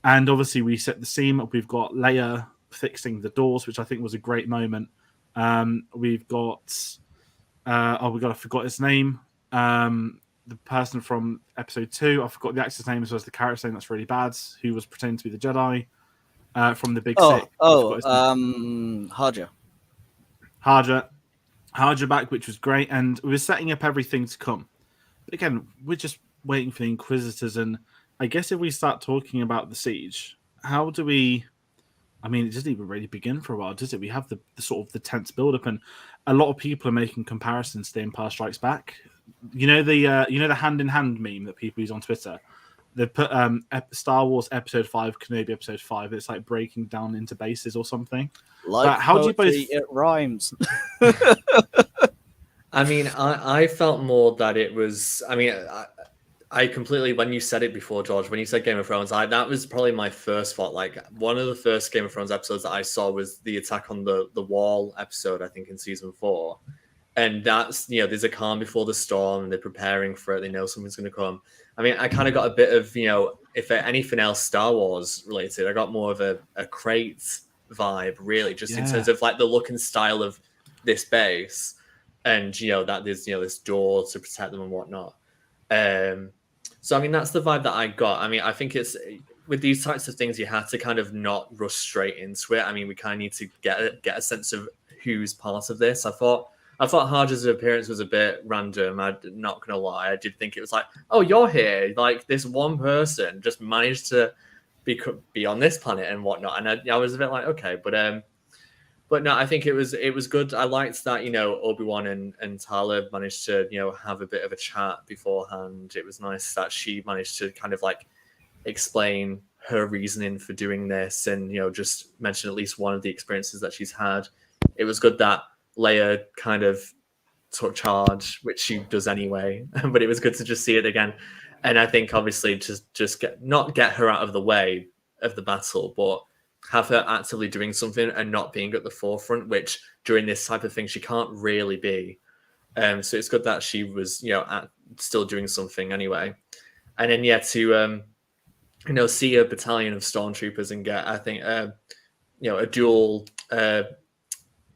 And obviously we set the scene up. We've got Leia fixing the doors, which I think was a great moment. We've got I forgot his name. The person from episode 2, I forgot the actor's name as well as the character's name. That's really bad. Who was pretending to be the Jedi from the Big Sick. Haja back, which was great, and we were setting up everything to come. But again, we're just waiting for the Inquisitors, and I guess if we start talking about the siege, how do we? I mean, it doesn't even really begin for a while, does it? We have the sort of the tense build-up, and a lot of people are making comparisons to The Empire Strikes Back. The hand-in-hand meme that people use on Twitter. They put Star Wars Episode 5, Kenobi Episode 5. It's like breaking down into bases or something. Like how do you both? It rhymes. I mean, I felt more that it was. I mean, I completely, when you said it before, George, when you said Game of Thrones, that was probably my first thought. Like, one of the first Game of Thrones episodes that I saw was the attack on the wall episode, I think, in season 4. And that's, there's a calm before the storm, and they're preparing for it. They know something's going to come. I mean, I kind of got a bit of, if anything else Star Wars related, I got more of a crate vibe, really, just in terms of like the look and style of this base. And, that there's, this door to protect them and whatnot. So, I mean, that's the vibe that I got. I mean, I think it's, with these types of things, you have to kind of not rush straight into it. I mean, we kind of need to get a sense of who's part of this. I thought Haja's appearance was a bit random. I'm not going to lie. I did think it was like, oh, you're here. Like, this one person just managed to be on this planet and whatnot. And I was a bit like, okay, but no, I think it was good. I liked that, Obi-Wan and Tala managed to, have a bit of a chat beforehand. It was nice that she managed to kind of like explain her reasoning for doing this and, just mention at least one of the experiences that she's had. It was good that Leia kind of took charge, which she does anyway, but it was good to just see it again. And I think obviously just not get her out of the way of the battle, but have her actively doing something and not being at the forefront, which during this type of thing she can't really be. So it's good that she was, still doing something anyway. And then to see a battalion of stormtroopers and get, I think, a dual.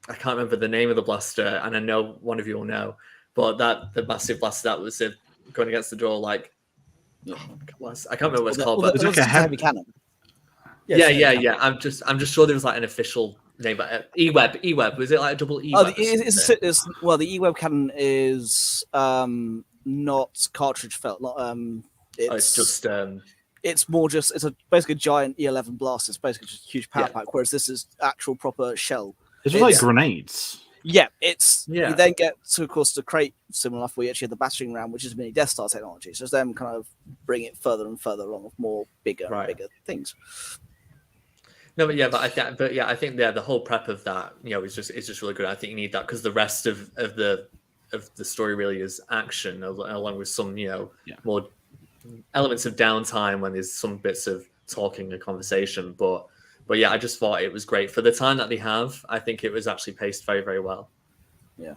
I can't remember the name of the blaster, and I know one of you will know, but the massive blaster that was going against the door, like, I can't remember what it's called, but it's like a heavy cannon. Yeah. I'm just sure there was like an official name, but E-Web. Was it like a double E-Web? The E-Web cannon is not cartridge felt. It's more just basically a giant E11 blast. It's basically just a huge power pack, whereas this is actual proper shell. It's like grenades. Yeah, You then get to, of course, the crate similar enough where you actually have the battering ram, which is mini Death Star technology. So it's them kind of bring it further and further along with more bigger things. No, but I think the whole prep of that, is just really good. I think you need that because the rest of the story really is action, along with some more elements of downtime when there's some bits of talking and conversation. But yeah, I just thought it was great for the time that they have. I think it was actually paced very, very well. Yeah.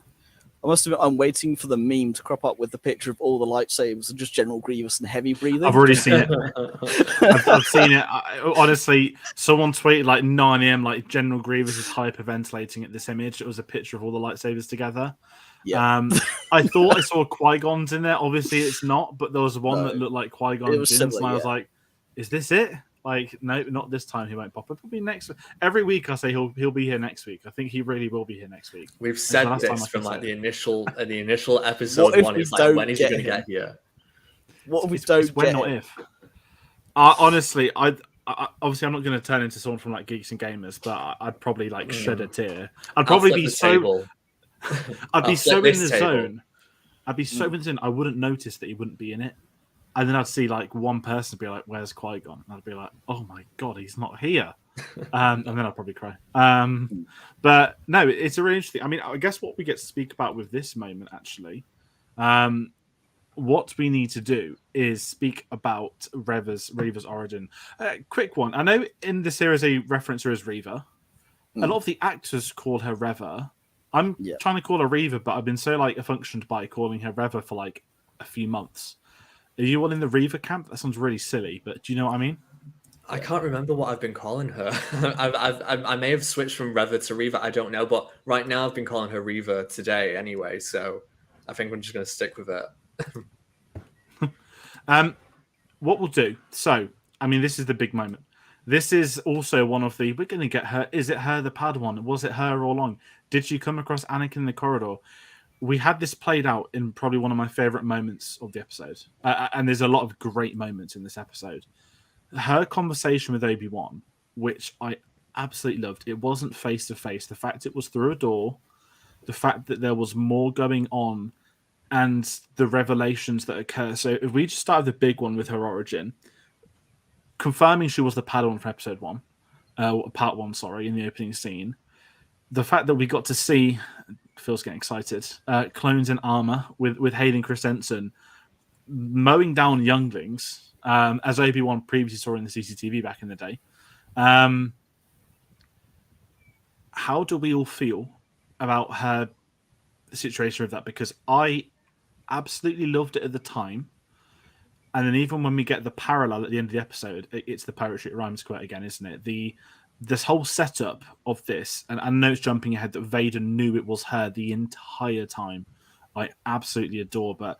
I must admit, I'm waiting for the meme to crop up with the picture of all the lightsabers and just General Grievous and heavy breathing. I've already seen it. I've seen it. Honestly, someone tweeted like 9 a.m. like General Grievous is hyperventilating at this image. It was a picture of all the lightsabers together. Yeah. I thought I saw Qui-Gon's in there. Obviously, it's not, but there was one that looked like Qui-Gon and Jins, and I was like, "Is this it?" Like, no, not this time. He won't pop up. Probably next. Every week I say he'll be here next week. I think he really will be here next week. We've said this from like the initial episode one. It's like, when is he going to get here? What if we don't? When, not if. Honestly, I obviously I'm not going to turn into someone from like Geeks and Gamers, but I'd probably like shed a tear. I'd probably be so. I'd be so in the zone. I'd be so in the zone. I wouldn't notice that he wouldn't be in it. And then I'd see like one person be like, "Where's Qui-Gon?" And I'd be like, "Oh my god, he's not here." And then I'd probably cry. But no, it's a really interesting. I mean, I guess what we get to speak about with this moment, actually, what we need to do is speak about Reva's origin. Quick one. I know in the series they reference her as Reva. A lot of the actors call her Reva. I'm trying to call her Reva, but I've been so like functioned by calling her Reva for like a few months. Are you all in the Reva camp? That sounds really silly, but do you know what I mean? I can't remember what I've been calling her. I may have switched from Reva to Reva. I don't know, but right now I've been calling her Reva today anyway. So I think I'm just going to stick with it. What we'll do. So, I mean, this is the big moment. This is also one of the. We're going to get her. Is it her, the Padawan? Was it her all along? Did she come across Anakin in the corridor? We had this played out in probably one of my favorite moments of the episode. And there's a lot of great moments in this episode. Her conversation with Obi-Wan, which I absolutely loved. It wasn't face-to-face. The fact it was through a door, the fact that there was more going on, and the revelations that occur. So if we just start with the big one with her origin, confirming she was the Padawan for episode 1, part 1, sorry, in the opening scene. The fact that we got to see... Phil's getting excited. Clones in armor with Hayden Christensen mowing down younglings, as Obi-Wan previously saw in the CCTV back in the day. How do we all feel about her situation with that? Because I absolutely loved it at the time. And then even when we get the parallel at the end of the episode, it's the poetry, it rhymes quote again, isn't it? This whole setup of this, and I know it's jumping ahead that Vader knew it was her the entire time. I absolutely adore, but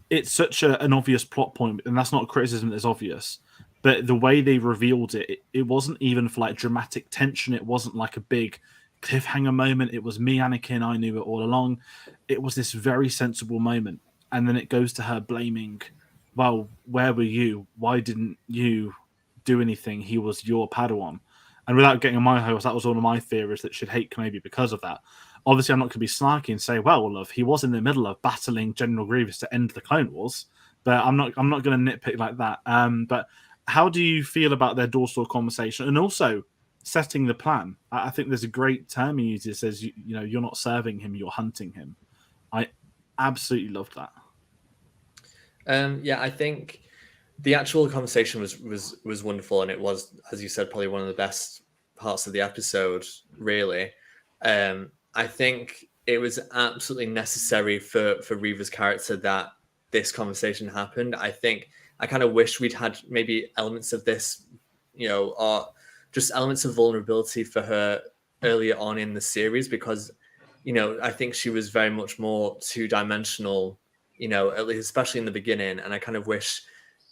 it's such an obvious plot point, and that's not a criticism that's obvious. But the way they revealed it wasn't even for like dramatic tension. It wasn't like a big cliffhanger moment. It was me, Anakin. I knew it all along. It was this very sensible moment, and then it goes to her blaming. Well, where were you? Why didn't you do anything. He was your Padawan. And without getting on my hopes, that was one of my theories that she'd hate Kenobi because of that. Obviously, I'm not going to be snarky and say, well, love, he was in the middle of battling General Grievous to end the Clone Wars, but I'm not going to nitpick like that. But how do you feel about their door-to-door conversation and also setting the plan? I think there's a great term he uses. Says, you know, you're not serving him, you're hunting him. I absolutely loved that. Yeah, I think the actual conversation was wonderful, and it was, as you said, probably one of the best parts of the episode, really. I think it was absolutely necessary for Reva's character that this conversation happened. I think I kind of wish we'd had maybe elements of this, you know, or just elements of vulnerability for her earlier on in the series, because, you know, I think she was very much more two-dimensional, you know, at least especially in the beginning. And I kind of wish,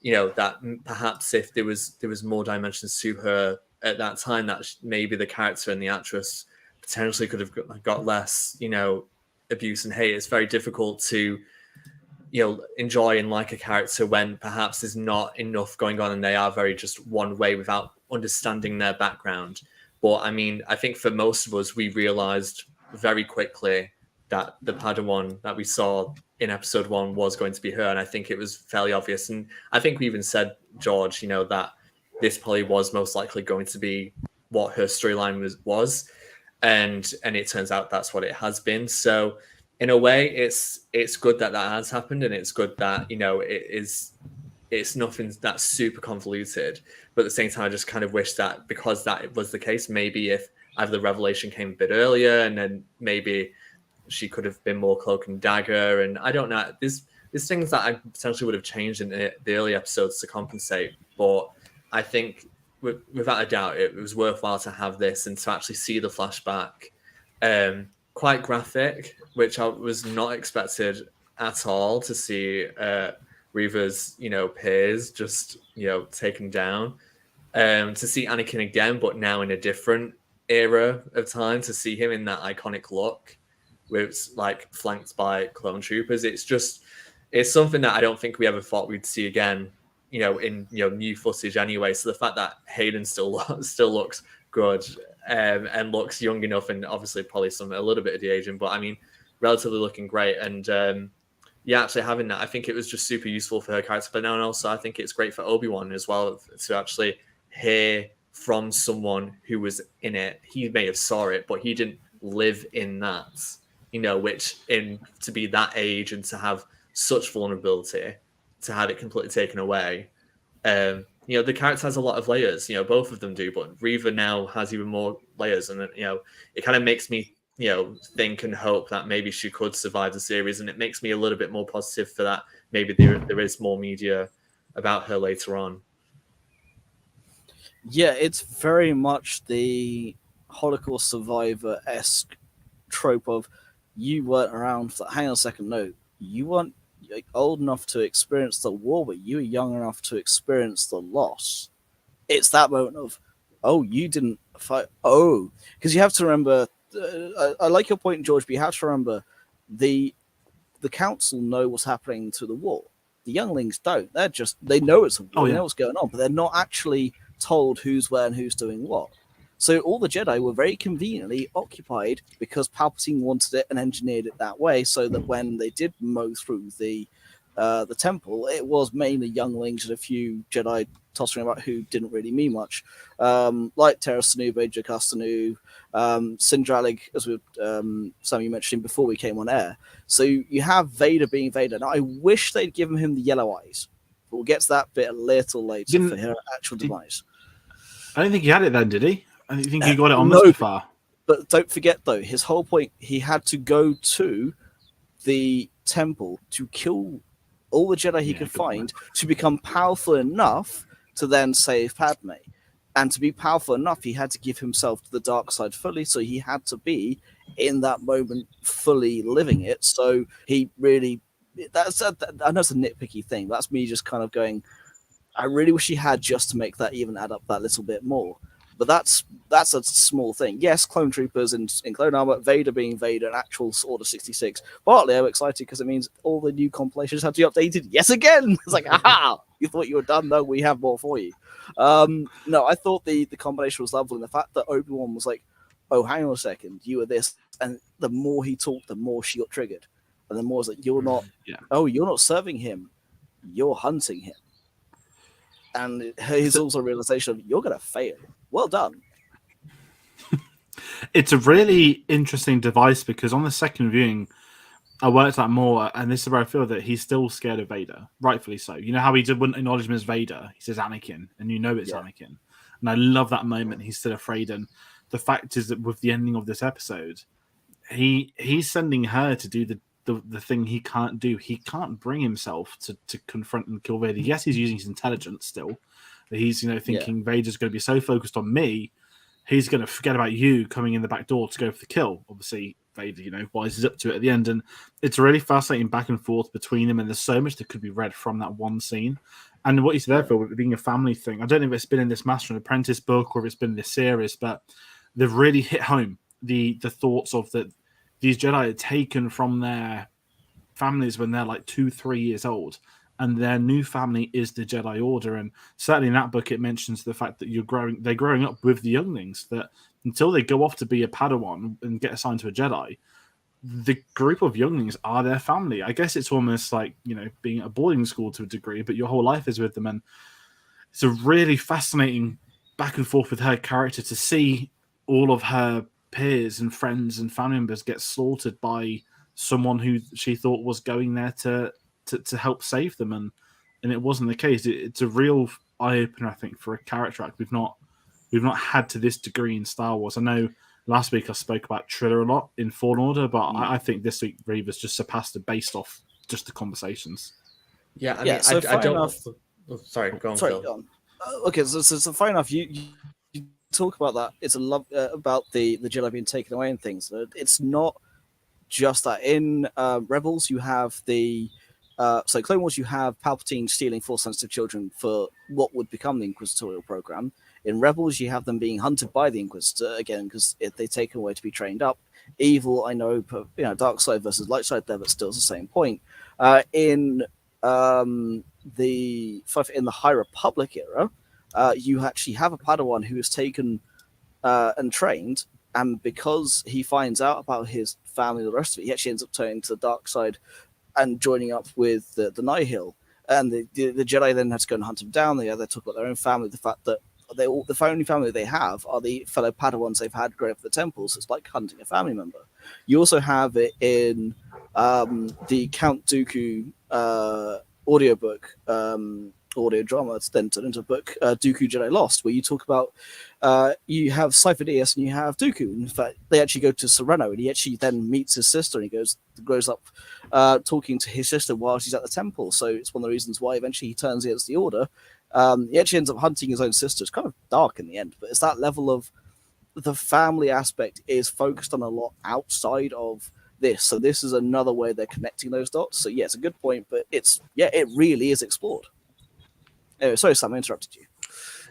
you know, that perhaps if there was more dimensions to her at that time, that maybe the character and the actress potentially could have got less, you know, abuse and hate. It's very difficult to, you know, enjoy and like a character when perhaps there's not enough going on and they are very just one way without understanding their background. But I mean, I think for most of us, we realized very quickly that the Padawan that we saw in episode 1 was going to be her. And I think it was fairly obvious. And I think we even said, George, you know, that this probably was most likely going to be what her storyline was. And it turns out that's what it has been. So in a way, it's good that has happened, and it's good that, you know, it's nothing that's super convoluted. But at the same time, I just kind of wish that because that was the case, maybe if either the revelation came a bit earlier, and then maybe she could have been more cloak and dagger. And I don't know. There's things that I potentially would have changed in the early episodes to compensate. But I think without a doubt, it was worthwhile to have this and to actually see the flashback. Quite graphic, which I was not expected at all to see Reva's, you know, peers just, you know, taken down. To see Anakin again, but now in a different era of time, to see him in that iconic look with like flanked by clone troopers. It's something that I don't think we ever thought we'd see again, you know, in, you know, new footage anyway. So the fact that Hayden still looks good and looks young enough, and obviously probably a little bit of de-aging, but I mean, relatively looking great. And yeah, actually having that, I think it was just super useful for her character. But now, and also I think it's great for Obi-Wan as well to actually hear from someone who was in it. He may have saw it, but he didn't live in that, you know, which to be that age and to have such vulnerability, to have it completely taken away. You know, the character has a lot of layers, you know, both of them do, but Reva now has even more layers. And, you know, it kind of makes me, you know, think and hope that maybe she could survive the series. And it makes me a little bit more positive for that. Maybe there is more media about her later on. Yeah, it's very much the Holocaust survivor-esque trope of you weren't around for, hang on a second, no, you weren't old enough to experience the war, but you were young enough to experience the loss. It's that moment of, oh, you didn't fight. Oh, because you have to remember, I like your point, George, but you have to remember the council know what's happening to the war. The younglings don't. They know it's a war, they know what's going on, but they're not actually told who's where and who's doing what. So all the Jedi were very conveniently occupied because Palpatine wanted it and engineered it that way, so that when they did mow through the temple, it was mainly younglings and a few Jedi tossing about who didn't really mean much, like Terra Sanu, Vader Castanu, Sindralig, as Sam, you mentioned before we came on air. So you have Vader being Vader. Now, I wish they'd given him the yellow eyes, but we'll get to that bit a little later for her actual demise. I don't think he had it then, did he? I think he got it on Mustafar. But don't forget, though, his whole point, he had to go to the temple to kill all the Jedi he could find to become powerful enough to then save Padme. And to be powerful enough, he had to give himself to the dark side fully, so he had to be, in that moment, fully living it. So he really... I know it's a nitpicky thing. That's me just kind of going, I really wish he had, just to make that even add up that little bit more. But that's a small thing. Yes, clone troopers in clone armor, Vader being Vader, and actual Order 66. Partly I'm excited because it means all the new compilations have to be updated yet again. It's like, aha! You thought you were done? No, we have more for you. No, I thought the combination was lovely, and the fact that Obi-Wan was like, "Oh, hang on a second, you were this," and the more he talked, the more she got triggered, and the more it's like, "You're not. Oh, you're not serving him, you're hunting him." And his also realization of you're going to fail. Well done. It's a really interesting device because on the second viewing, I worked out more, and this is where I feel that he's still scared of Vader, rightfully so. You know how he wouldn't acknowledge him as Vader? He says Anakin, and you know it's Anakin. And I love that moment. He's still afraid, and the fact is that with the ending of this episode, he's sending her to do the thing he can't do. He can't bring himself to confront and kill Vader. Yes, he's using his intelligence still. But he's thinking Vader's going to be so focused on me, he's going to forget about you coming in the back door to go for the kill. Obviously, Vader, wises up to it at the end, and it's a really fascinating back and forth between them. And there's so much that could be read from that one scene. And what you said there, Phil, with it being a family thing, I don't know if it's been in this Master and Apprentice book or if it's been in this series, but they've really hit home the thoughts of that. These Jedi are taken from their families when they're like 2-3 years old, and their new family is the Jedi Order. And certainly in that book, it mentions the fact that they're growing up with the younglings, that until they go off to be a Padawan and get assigned to a Jedi, the group of younglings are their family. I guess it's almost like, being at a boarding school to a degree, but your whole life is with them. And it's a really fascinating back and forth with her character to see all of her peers and friends and family members get slaughtered by someone who she thought was going there to help save them, and it wasn't the case. It's a real eye opener, I think, for a character arc we've not had to this degree in Star Wars. I know last week I spoke about Triller a lot in Fallen Order, but I think this week Reva's just surpassed it based off just the conversations. Yeah, I mean, so I don't. Enough... Oh, sorry, go on. Phil. Go on. Okay, so fair enough. You talk about that. It's a love about the Jedi being taken away and things. It's not just that. In Rebels, you have so Clone Wars, you have Palpatine stealing Force-sensitive children for what would become the Inquisitorial program. In Rebels, you have them being hunted by the Inquisitor again because they take them away to be trained up. Evil, I know, but dark side versus light side there, but still it's the same point. In the High Republic era, you actually have a Padawan who is taken and trained, and because he finds out about his family and the rest of it, he actually ends up turning to the dark side and joining up with the Nihil. And the Jedi then had to go and hunt him down. They talk about their own family, the fact that the only family they have are the fellow Padawans they've had growing up at the temples. It's like hunting a family member. You also have it in the Count Dooku audiobook, audio drama. It's then turned into a book, Dooku Jedi Lost, where you talk about you have Cypher Dyas and you have Dooku. In fact, they actually go to Sereno, and he actually then meets his sister, and he grows up talking to his sister while she's at the temple. So it's one of the reasons why eventually he turns against the Order. He actually ends up hunting his own sister. It's kind of dark in the end, but it's that level of the family aspect is focused on a lot outside of this. So this is another way they're connecting those dots. So yeah, it's a good point, but it really is explored. Anyway, sorry, Sam, I interrupted you.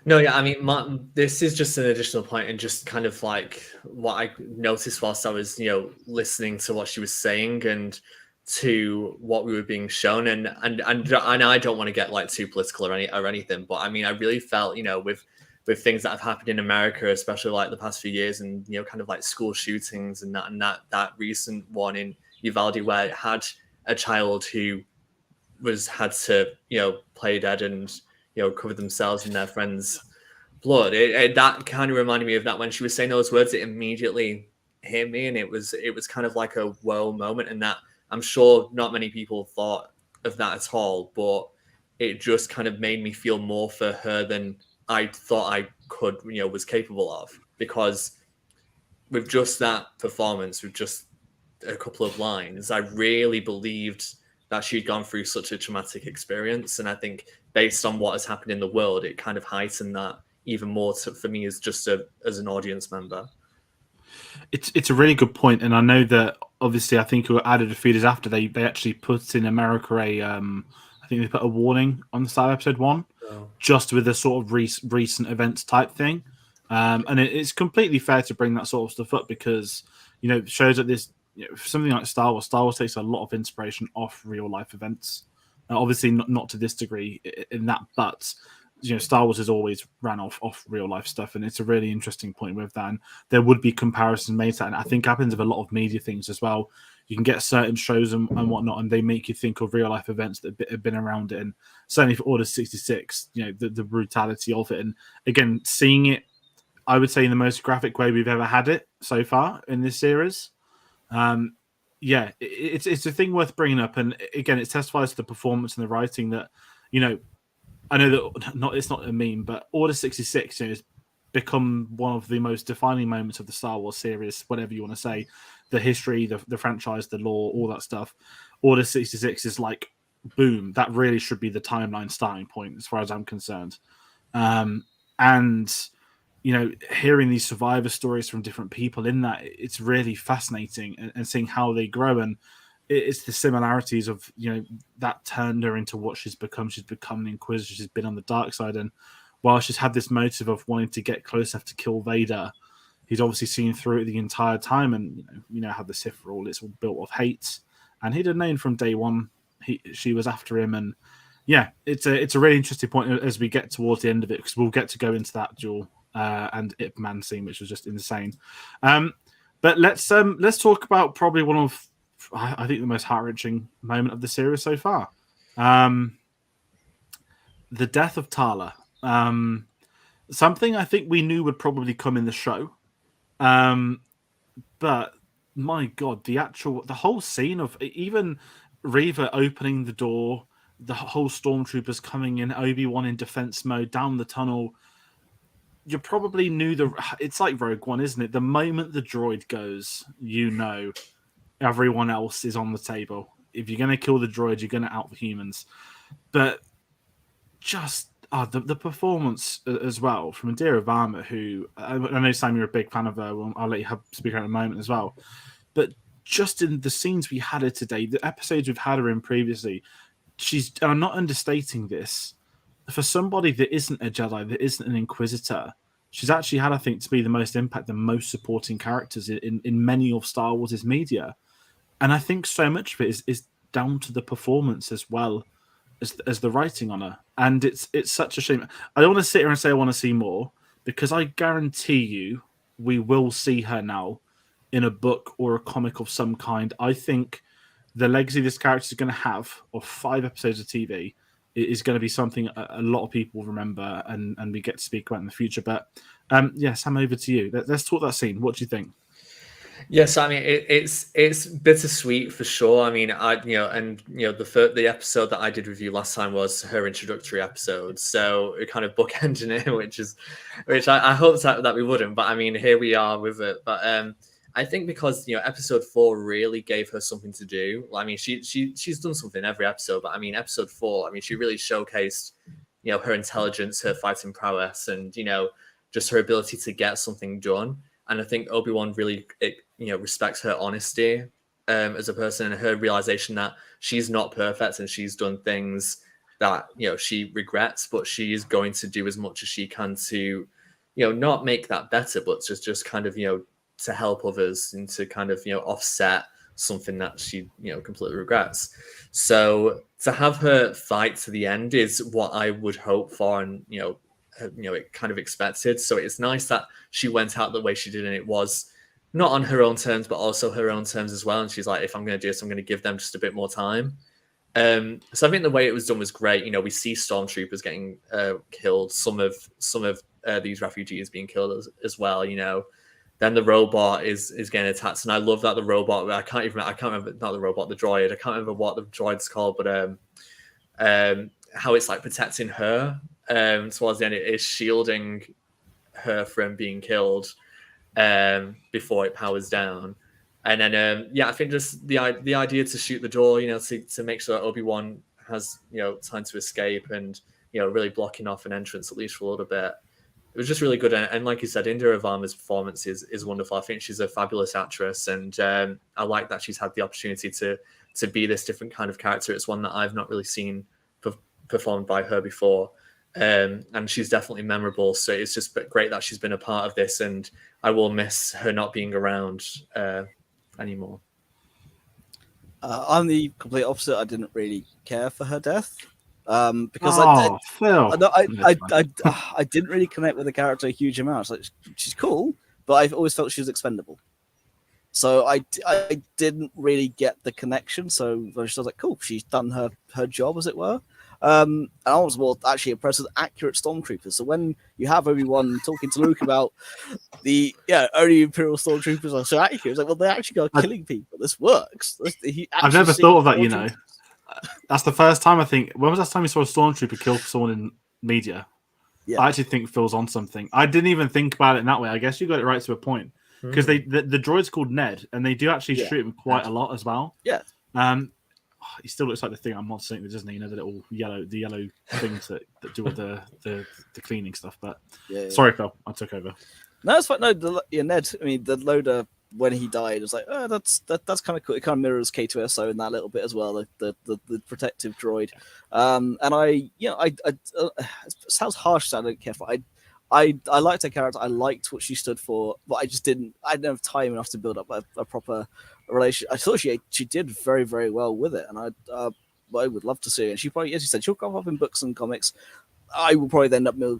No, yeah, I mean, this is just an additional point, and just kind of like what I noticed whilst I was, listening to what she was saying and to what we were being shown, and I don't want to get like too political or anything, but I mean, I really felt, with things that have happened in America, especially like the past few years, and kind of like school shootings and that recent one in Uvalde where it had a child who had to play dead and cover themselves in their friends' blood. That kind of reminded me of that when she was saying those words. It immediately hit me, and it was kind of like a whoa moment, and that I'm sure not many people thought of that at all, but it just kind of made me feel more for her than I thought I could, was capable of, because with just that performance, with just a couple of lines, I really believed that she'd gone through such a traumatic experience. And I think based on what has happened in the world, it kind of heightened that even more for me as as an audience member. It's a really good point, and I know that obviously I think it was added a few days after they actually put in America I think they put a warning on the side of episode 1, just with a sort of recent events type thing, and it's completely fair to bring that sort of stuff up because shows that this something like Star Wars takes a lot of inspiration off real life events. Obviously, not to this degree in that, but Star Wars has always ran off real life stuff, and it's a really interesting point with that. And there would be comparisons made to that, and I think happens with a lot of media things as well. You can get certain shows and whatnot, and they make you think of real life events that have been around it. And certainly for Order 66, the brutality of it, and again, seeing it, I would say in the most graphic way we've ever had it so far in this series. It's a thing worth bringing up, and again, it testifies to the performance and the writing that, I know that it's not a meme, but Order 66 has become one of the most defining moments of the Star Wars series, whatever you want to say, the history, the franchise, the lore, all that stuff. Order 66 is like, boom, that really should be the timeline starting point as far as I'm concerned. And hearing these survivor stories from different people in that, it's really fascinating, and seeing how they grow. And it's the similarities of, that turned her into what she's become. She's become an Inquisitor. She's been on the dark side. And while she's had this motive of wanting to get close enough to kill Vader, he's obviously seen through it the entire time. And, how the Sith rule, it's all built of hate. And he'd have known from day one she was after him. And yeah, it's a really interesting point as we get towards the end of it, because we'll get to go into that duel and Ip Man scene, which was just insane. But let's talk about probably one of, I think, the most heart-wrenching moment of the series so far. The death of Tala. Something I think we knew would probably come in the show. But my God, the whole scene of even Reva opening the door, the whole stormtroopers coming in, Obi-Wan in defense mode down the tunnel. You probably knew it's like Rogue One, isn't it? The moment the droid goes, everyone else is on the table. If you're going to kill the droid, you're going to out the humans. But just the performance as well from Indira Varma, who I know, Sam, you're a big fan of her. I'll let you speak her in a moment as well. But just in the scenes we had her today, the episodes we've had her in previously, and I'm not understating this, for somebody that isn't a Jedi, that isn't an Inquisitor, she's actually had, I think, to be the most impact, the most supporting characters in many of Star Wars' media. And I think so much of it is down to the performance as well as the writing on her. And it's such a shame. I don't want to sit here and say I want to see more, because I guarantee you we will see her now in a book or a comic of some kind. I think the legacy this character is going to have of 5 episodes of TV is going to be something a lot of people remember and we get to speak about in the future. But Sam, over to you. Let's talk that scene. What do you think? Yes, I mean it's bittersweet for sure. I mean, the episode that I did review last time was her introductory episode, so it kind of bookended it, which I hoped that we wouldn't, but I mean, here we are with it. But I think because episode 4 really gave her something to do. I mean, she's done something every episode, but I mean, episode 4, I mean, she really showcased her intelligence, her fighting prowess, and just her ability to get something done. And I think Obi-Wan really respects her honesty as a person, and her realization that she's not perfect and she's done things that she regrets, but she is going to do as much as she can to not make that better, but just kind of to help others and to kind of offset something that she completely regrets. So to have her fight to the end is what I would hope for, and it kind of expected. So it's nice that she went out the way she did, and it was not on her own terms, but also her own terms as well. And she's like, if I'm going to do this, I'm going to give them just a bit more time. So I think the way it was done was great. We see stormtroopers getting killed, some of these refugees being killed as well. Then the robot is getting attacked, and I love that the robot. I can't remember, not the robot, the droid. I can't remember what the droid's called, but how it's like protecting her. Towards the end, it is shielding her from being killed before it powers down. And then I think just the idea to shoot the door, to make sure that Obi-Wan has time to escape, and really blocking off an entrance at least for a little bit. It was just really good. And like you said, Indira Varma's performance is wonderful. I think she's a fabulous actress, and I like that she's had the opportunity to be this different kind of character. It's one that I've not really seen performed by her before. And she's definitely memorable. So it's just great that she's been a part of this, and I will miss her not being around anymore. I'm the complete opposite. I didn't really care for her death because Phill. I didn't really connect with the character a huge amount. Like, she's cool, but I've always felt she was expendable. So I didn't really get the connection. So I was like, cool, she's done her job, as it were. And I was more actually impressed with accurate stormtroopers. So when you have Obi-Wan talking to Luke about only Imperial stormtroopers are so accurate, it's like, well, they actually go killing people. This works. I've never thought of that. That's the first time I think. When was the last time you saw a stormtrooper kill someone in media? Yeah. I actually think Phil's on something. I didn't even think about it in that way. I guess you got it right to a point. Because the droid's called Ned, and they do actually shoot him quite a lot as well. Yeah. He still looks like the thing I'm not saying, doesn't he? The little yellow things that do all the cleaning stuff. But sorry, Phil, I took over. No, it's fine. No, Ned. I mean, the loader when he died was like, oh, that's kind of cool. It kind of mirrors K2SO in that little bit as well. The protective droid. And it sounds harsh. So I don't care for. I liked her character. I liked what she stood for, but I didn't have time enough to build up a proper relationship. I thought she did very, very well with it, and I would love to see her. And she probably, as you said, she'll come up in books and comics. I will probably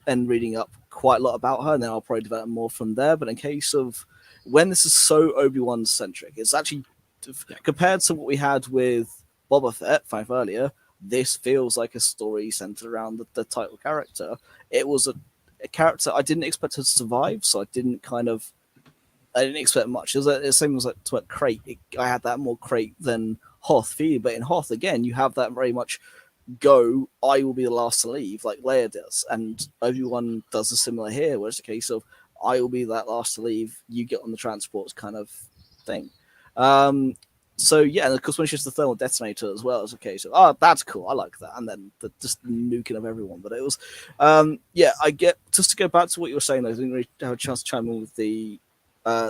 end reading up quite a lot about her, and then I'll probably develop more from there. But in case of when this is so Obi-Wan centric, it's actually compared to what we had with Boba Fett 5 earlier. This feels like a story centered around the title character. It was a character I didn't expect her to survive, so I didn't expect much. It was the same as like Crate. I had that more Crate than Hoth feeling, but in Hoth again, you have that very much go. I will be the last to leave, like Leia does, and Obi-Wan does a similar here, where it's a case of I will be that last to leave. You get on the transports, kind of thing. So yeah, and of course when she has the thermal detonator as well, it's a case of that's cool, I like that, and then just nuking of everyone. But it was, I get just to go back to what you were saying. I didn't really have a chance to chime in with the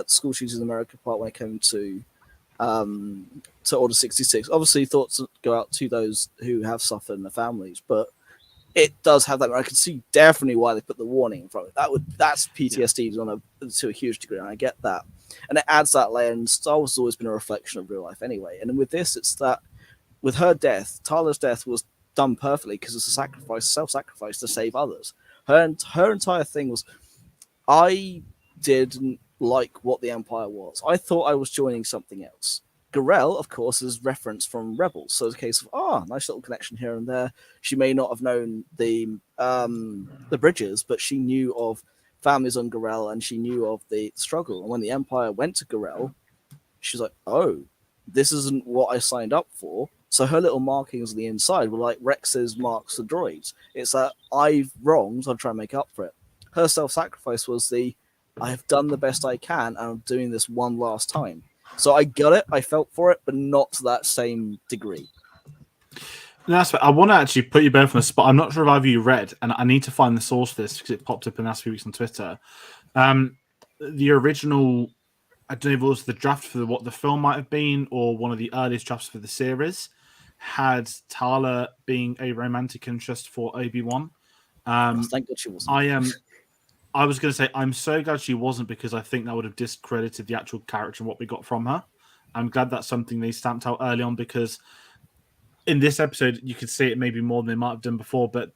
school shootings in America part when it came to Order 66. Obviously, thoughts go out to those who have suffered and their families, but it does have that. I can see definitely why they put the warning in front of it. That's PTSD to a huge degree, and I get that. And it adds that layer, and Star Wars has always been a reflection of real life anyway. And with this, it's that with her death, Tala's death was done perfectly because it's a self-sacrifice to save others. Her entire thing was, I didn't like what the Empire was. I thought I was joining something else. Garel, of course, is referenced from Rebels, so it's a case of nice little connection here and there. She may not have known the Bridges, but she knew of families on Garel, and she knew of the struggle. And when the Empire went to Garel, she's like, "Oh, this isn't what I signed up for." So her little markings on the inside were like Rex's marks for droids. It's that I've wronged, I'll try and make up for it. Her self-sacrifice was I have done the best I can, and I'm doing this one last time. So I got it, I felt for it, but not to that same degree. That's I want to actually put you both on the spot. I'm not sure if either of you read, and I need to find the source for this because it popped up in the last few weeks on Twitter. The original, I don't know if it was the draft for what the film might have been, or one of the earliest drafts for the series, had Tala being a romantic interest for Obi-Wan. Thank God she wasn't. I was going to say, I'm so glad she wasn't, because I think that would have discredited the actual character and what we got from her. I'm glad that's something they stamped out early on, because in this episode, you could see it maybe more than they might have done before, but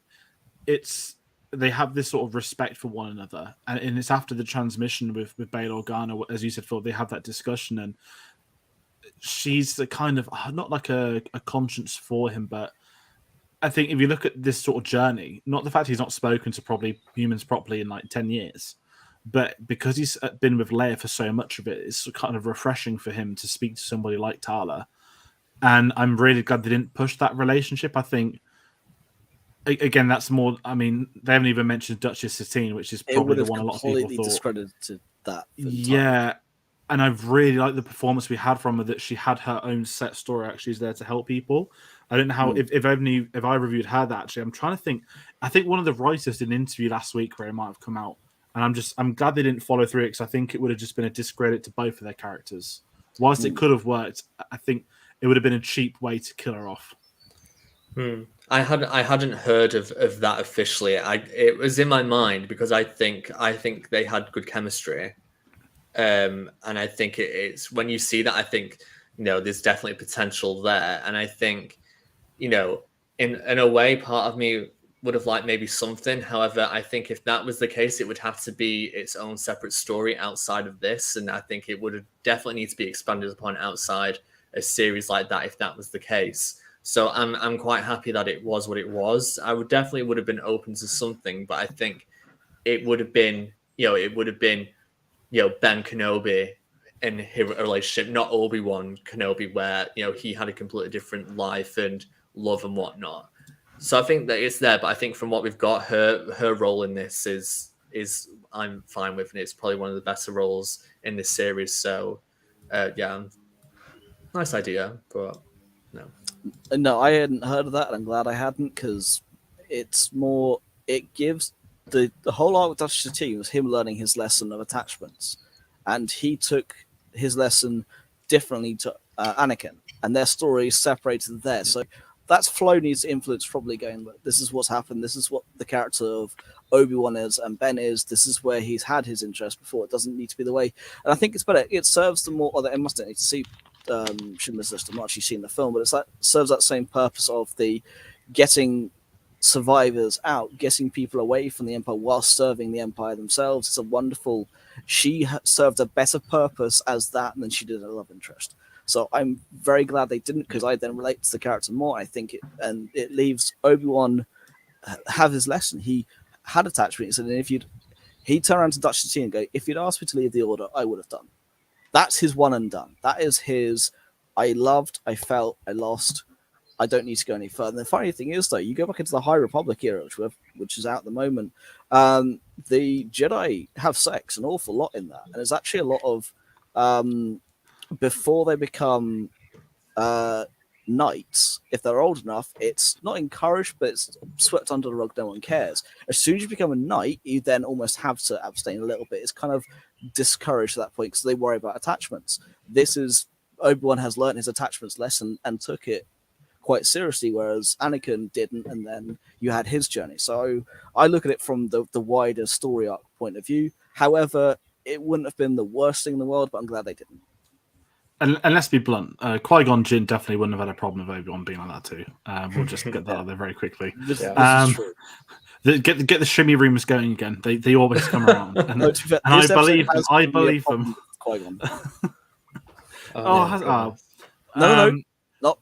they have this sort of respect for one another. And it's after the transmission with Bail Organa, as you said, Phil, they have that discussion, and she's the kind of, not like a conscience for him, but I think if you look at this sort of journey, not the fact he's not spoken to probably humans properly in like 10 years, but because he's been with Leia for so much of it, it's kind of refreshing for him to speak to somebody like Tala. And I'm really glad they didn't push that relationship. I think, again, that's more, I mean, they haven't even mentioned Duchess Satine, which is probably the one a lot of people thought. Discredited that. Yeah. And I've really liked the performance we had from her, that she had her own set story. Actually, is there to help people. I don't know how, if I reviewed her, that actually, I'm trying to think. I think one of the writers did an interview last week where it might have come out. And I'm glad they didn't follow through it, because I think it would have just been a discredit to both of their characters. Whilst it could have worked, I think it would have been a cheap way to kill her off. I hadn't heard of that officially. It was in my mind because I think they had good chemistry, and I think it's when you see that, I think there's definitely potential there. And I think, in a way, part of me would have liked maybe something. However, I think if that was the case, it would have to be its own separate story outside of this. And I think it would definitely need to be expanded upon outside a series like that if that was the case. So I'm quite happy that it was what it was. I would have been open to something, but I think it would have been, Ben Kenobi and his relationship, not Obi-Wan Kenobi, where, he had a completely different life and love and whatnot. So I think that it's there, but I think from what we've got, her role in this is I'm fine with, and it's probably one of the better roles in this series. So nice idea, but no. No, I hadn't heard of that, and I'm glad I hadn't, because it gives the whole arc with Dutch team was him learning his lesson of attachments, and he took his lesson differently to Anakin, and their story is separated there. So that's Filoni's influence, probably going, this is what's happened, this is what the character of Obi-Wan is and Ben is, this is where he's had his interest before. It doesn't need to be the way, and I think it's better. It serves the more, or it must need to see Schindler's List. I've not actually seen the film, but it's that serves that same purpose of the getting survivors out, getting people away from the Empire while serving the Empire themselves. It's a wonderful. She served a better purpose as that than she did a love interest. So I'm very glad they didn't, because I then relate to the character more. I think it leaves Obi-Wan have his lesson. He had attachments, and if he'd turn around to Dutch T and go, if you'd asked me to leave the Order, I would have done. That's his one and done. That is his. I loved, I felt, I lost. I don't need to go any further. And the funny thing is, though, you go back into the High Republic era, which is out at the moment. The Jedi have sex an awful lot in that, and there's actually a lot of before they become knights. If they're old enough, it's not encouraged, but it's swept under the rug. No one cares. As soon as you become a knight, you then almost have to abstain a little bit. It's kind of discouraged at that point because they worry about attachments. This is Obi-Wan has learned his attachments lesson and took it quite seriously, whereas Anakin didn't, and then you had his journey. So I look at it from the wider story arc point of view. However, it wouldn't have been the worst thing in the world, but I'm glad they didn't. And let's be blunt, Qui-Gon Jinn definitely wouldn't have had a problem with Obi-Wan being like that too. We'll just get that out there very quickly. This is true. Get the shimmy rumors going again. They always come around, and I believe them. I believe them.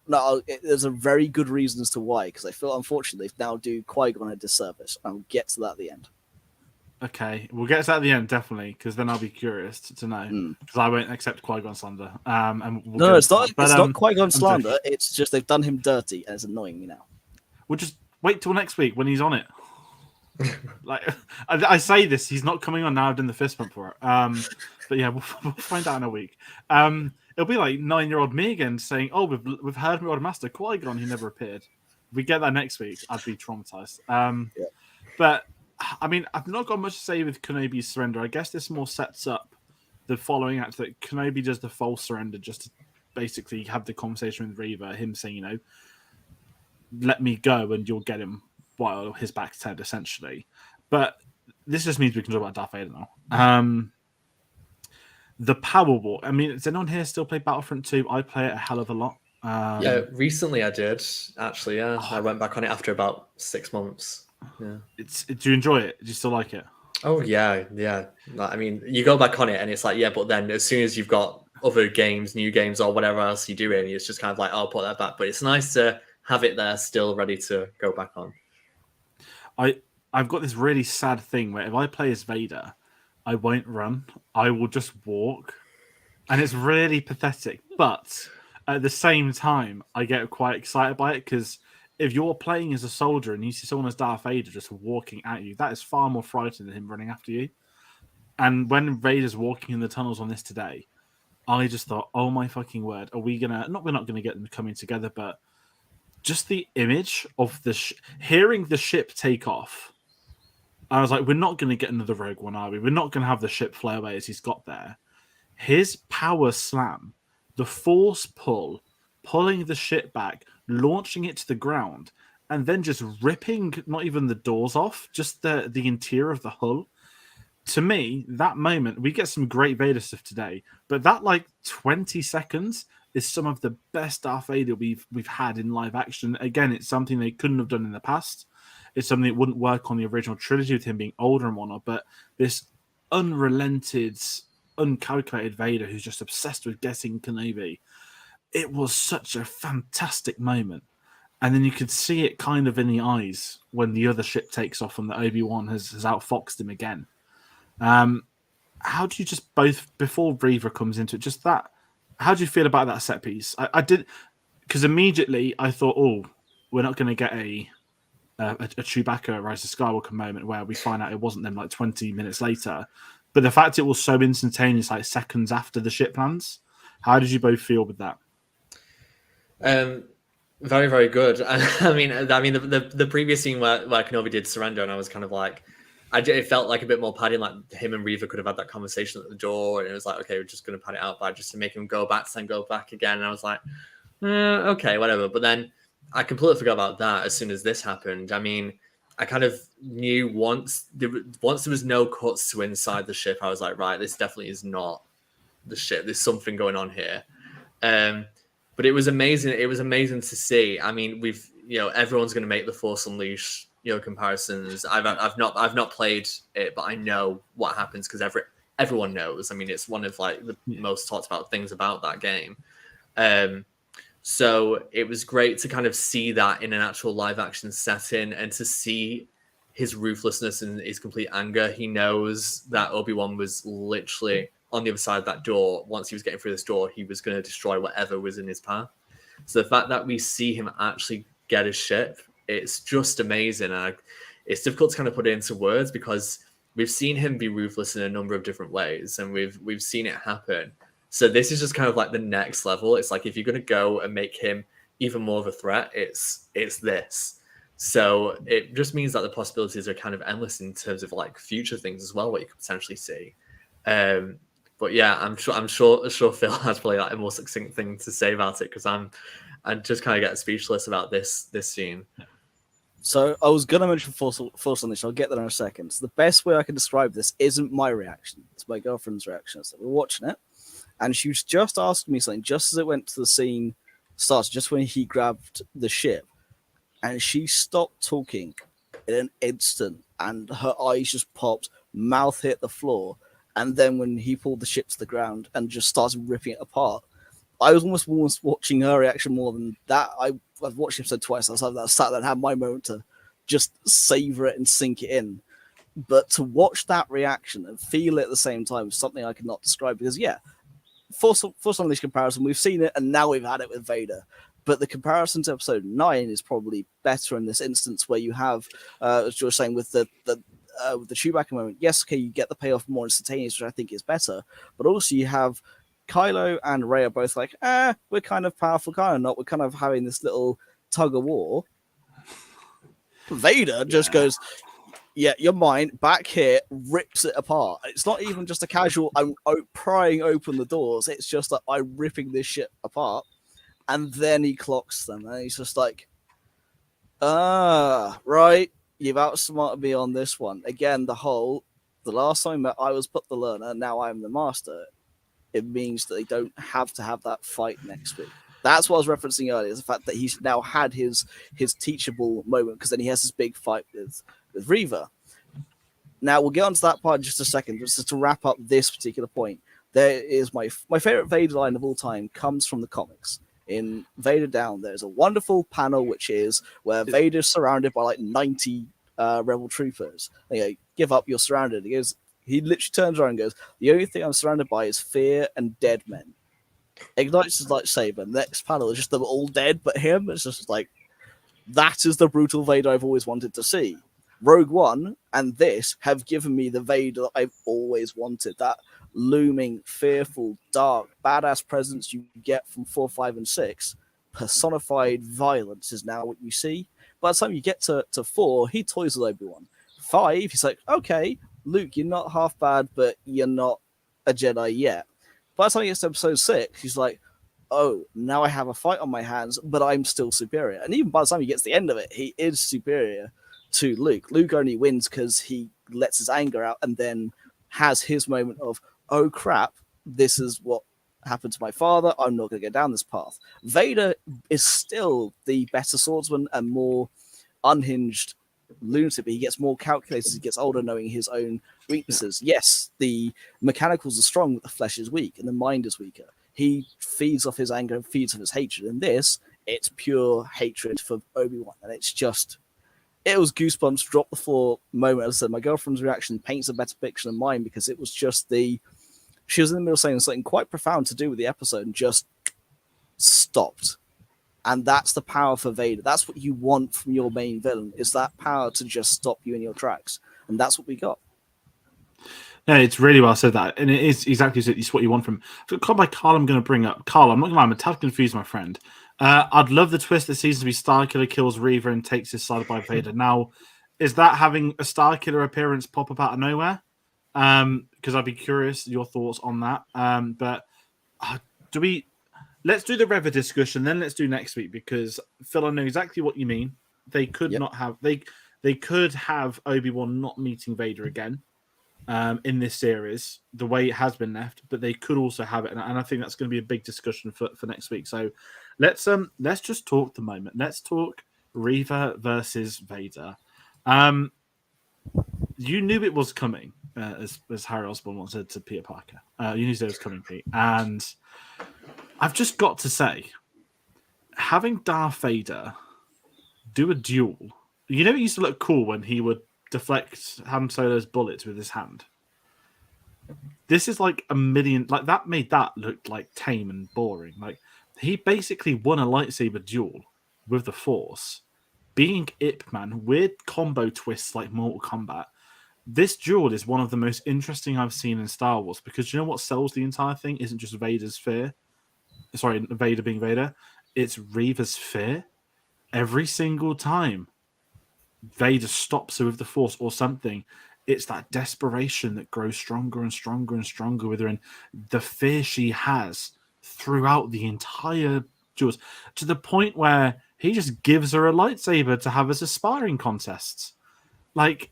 No. There's a very good reason as to why, because I feel unfortunately they now do Qui-Gon a disservice. I'll get to that at the end. Okay, we'll get to that at the end, definitely, because then I'll be curious to know, because I won't accept Qui-Gon slander. It's not Qui-Gon slander. It's just they've done him dirty, and it's annoying me now. We'll just wait till next week when he's on it. I say this, he's not coming on now. I've done the fist bump for it. But yeah, we'll find out in a week. It'll be like 9-year-old me again saying, "Oh, we've heard from Lord Master Qui-Gon, he never appeared." If we get that next week, I'd be traumatized. But I mean, I've not got much to say with Kenobi's surrender. I guess this more sets up the following act, that Kenobi does the false surrender just to basically have the conversation with Reva, him saying, let me go and you'll get him while his back's turned, essentially. But this just means we can talk about Darth Vader now. The Power War. I mean, does anyone here still play Battlefront 2? I play it a hell of a lot. Recently I did, actually, yeah. I went back on it after about 6 months. Yeah. Do you enjoy it? Do you still like it? Oh, yeah. I mean, you go back on it and it's like, yeah, but then as soon as you've got other games, new games, or whatever else you're doing, it's just kind of like, I'll put that back. But it's nice to have it there still ready to go back on. I've got this really sad thing where if I play as Vader, I won't run. I will just walk. And it's really pathetic. But at the same time, I get quite excited by it, because if you're playing as a soldier and you see someone as Darth Vader just walking at you, that is far more frightening than him running after you. And when Vader's walking in the tunnels on this today, I just thought, oh my fucking word, we're not going to get them coming together, but just the image of hearing the ship take off, I was like, we're not going to get another Rogue One, are we? We're not going to have the ship fly away as he's got there. His power slam, the force pull, pulling the ship back, launching it to the ground, and then just ripping not even the doors off, just the interior of the hull. To me, that moment, we get some great Vader stuff today, but that 20 seconds is some of the best Darth Vader we've had in live action. Again, it's something they couldn't have done in the past. It's something that wouldn't work on the original trilogy with him being older and whatnot. But this unrelented, uncalculated Vader who's just obsessed with getting Kenobi, it was such a fantastic moment. And then you could see it kind of in the eyes when the other ship takes off and the Obi-Wan has outfoxed him again. How do you just both, before Reva comes into it, just that, how do you feel about that set piece? I did, because immediately I thought, oh, we're not going to get a Chewbacca Rise of Skywalker moment where we find out it wasn't them like 20 minutes later. But the fact it was so instantaneous, like seconds after the ship lands, how did you both feel with that? Very, very good. I mean, the previous scene where Kenobi did surrender, and I was kind of like, it felt like a bit more padding. Like him and Reva could have had that conversation at the door, and it was like, okay, we're just going to pad it out by just to make him go back, then go back again. And I was like, okay, whatever. But then I completely forgot about that as soon as this happened. I mean, I kind of knew once there was no cuts to inside the ship, I was like, right, this definitely is not the ship. There's something going on here. But it was amazing. It was amazing to see. I mean, everyone's going to make the Force Unleashed, comparisons. I've not played it, but I know what happens because everyone knows. I mean, it's one of like the most talked about things about that game. So it was great to kind of see that in an actual live action setting and to see his ruthlessness and his complete anger. He knows that Obi-Wan was literally on the other side of that door. Once he was getting through this door, he was going to destroy whatever was in his path. So the fact that we see him actually get his ship, it's just amazing. And it's difficult to kind of put it into words because we've seen him be ruthless in a number of different ways, and we've seen it happen. So this is just kind of like the next level. It's like if you're going to go and make him even more of a threat, it's this. So it just means that the possibilities are kind of endless in terms of like future things as well, what you could potentially see. But yeah, I'm sure Phil has probably like a more succinct thing to say about it because I just kind of get speechless about this scene. So I was going to mention Force Unleashed. I'll get there in a second. So the best way I can describe this isn't my reaction. It's my girlfriend's reaction. So we're watching it, and she was just asking me something just as it went to the scene started, just when he grabbed the ship, and she stopped talking in an instant, and her eyes just popped, mouth hit the floor. And then when he pulled the ship to the ground and just started ripping it apart, I was almost watching her reaction more than that. I've watched the episode twice. I sat there and had my moment to just savor it and sink it in. But to watch that reaction and feel it at the same time is something I cannot describe because, yeah, Force Unleashed comparison, we've seen it and now we've had it with Vader. But the comparison to episode 9 is probably better in this instance where you have, as you were saying, with the Chewbacca moment, yes, okay, you get the payoff more instantaneous, which I think is better, but also you have Kylo and Rey are both like, we're kind of powerful, kind of not. We're kind of having this little tug of war. Vader just goes, yeah, you're mine, back here, rips it apart. It's not even just a casual, I'm prying open the doors. It's just like, I'm ripping this shit apart. And then he clocks them, and he's just like, right. You've outsmarted me on this one. Again, the last time that I was put the learner, now I'm the master. It means that they don't have to have that fight next week. That's what I was referencing earlier, is the fact that he's now had his teachable moment, because then he has this big fight with Reva. Now, we'll get onto that part in just a second, just to wrap up this particular point. There is my favorite Vader line of all time comes from the comics. In Vader Down, there's a wonderful panel which is where Vader's surrounded by like 90 rebel troopers. They go, give up, you're surrounded. He literally turns around and goes, the only thing I'm surrounded by is fear and dead men. Ignites his lightsaber. Next panel is just them all dead, but him. It's just like, that is the brutal Vader I've always wanted to see. Rogue One and this have given me the Vader that I've always wanted. That looming, fearful, dark, badass presence you get from 4, 5, and 6. Personified violence is now what you see. By the time you get to 4, he toys with Obi-Wan. 5, he's like, okay, Luke, you're not half bad, but you're not a Jedi yet. By the time he gets to episode 6, he's like, oh, now I have a fight on my hands, but I'm still superior. And even by the time he gets to the end of it, he is superior to Luke. Luke only wins because he lets his anger out and then has his moment of, oh crap, this is what happened to my father. I'm not going to go down this path. Vader is still the better swordsman and more unhinged lunatic, but he gets more calculated as he gets older, knowing his own weaknesses. Yes, the mechanicals are strong, but the flesh is weak, and the mind is weaker. He feeds off his anger and feeds off his hatred. In this, it's pure hatred for Obi-Wan, and it's just... It was goosebumps, drop the floor moment. As I said, my girlfriend's reaction paints a better picture than mine, because it was just the... She was in the middle of saying something quite profound to do with the episode and just stopped. And that's the power for Vader. That's what you want from your main villain, is that power to just stop you in your tracks. And that's what we got. Yeah, it's really well said that. And it is exactly what you want from... Called by Carl, I'm going to bring up... Carl, I'm not going to lie, I'm a tad confused, my friend. I'd love the twist this season to be Starkiller kills Reva and takes his side by Vader. Now, is that having a Starkiller appearance pop up out of nowhere? Because I'd be curious your thoughts on that. But let's do the Reva discussion, then let's do next week, because Phil, I know exactly what you mean. They could not have they could have Obi-Wan not meeting Vader again in this series, the way it has been left, but they could also have it, and I think that's going to be a big discussion for next week. So let's just talk the moment. Let's talk Reva versus Vader. You knew it was coming, as Harry Osborn once said to Peter Parker. You knew it was coming, Pete. And I've just got to say, having Darth Vader do a duel, you know, it used to look cool when he would deflect Han Solo's bullets with his hand. This is like a million, like that made that look like tame and boring. Like he basically won a lightsaber duel with the Force, being Ip Man, weird combo twists like Mortal Kombat. This duel is one of the most interesting I've seen in Star Wars, because you know what sells the entire thing isn't just Vader's fear. Sorry, Vader being Vader. It's Reva's fear. Every single time Vader stops her with the Force or something, it's that desperation that grows stronger and stronger and stronger with her, and the fear she has throughout the entire duels, to the point where he just gives her a lightsaber to have as a sparring contest. Like,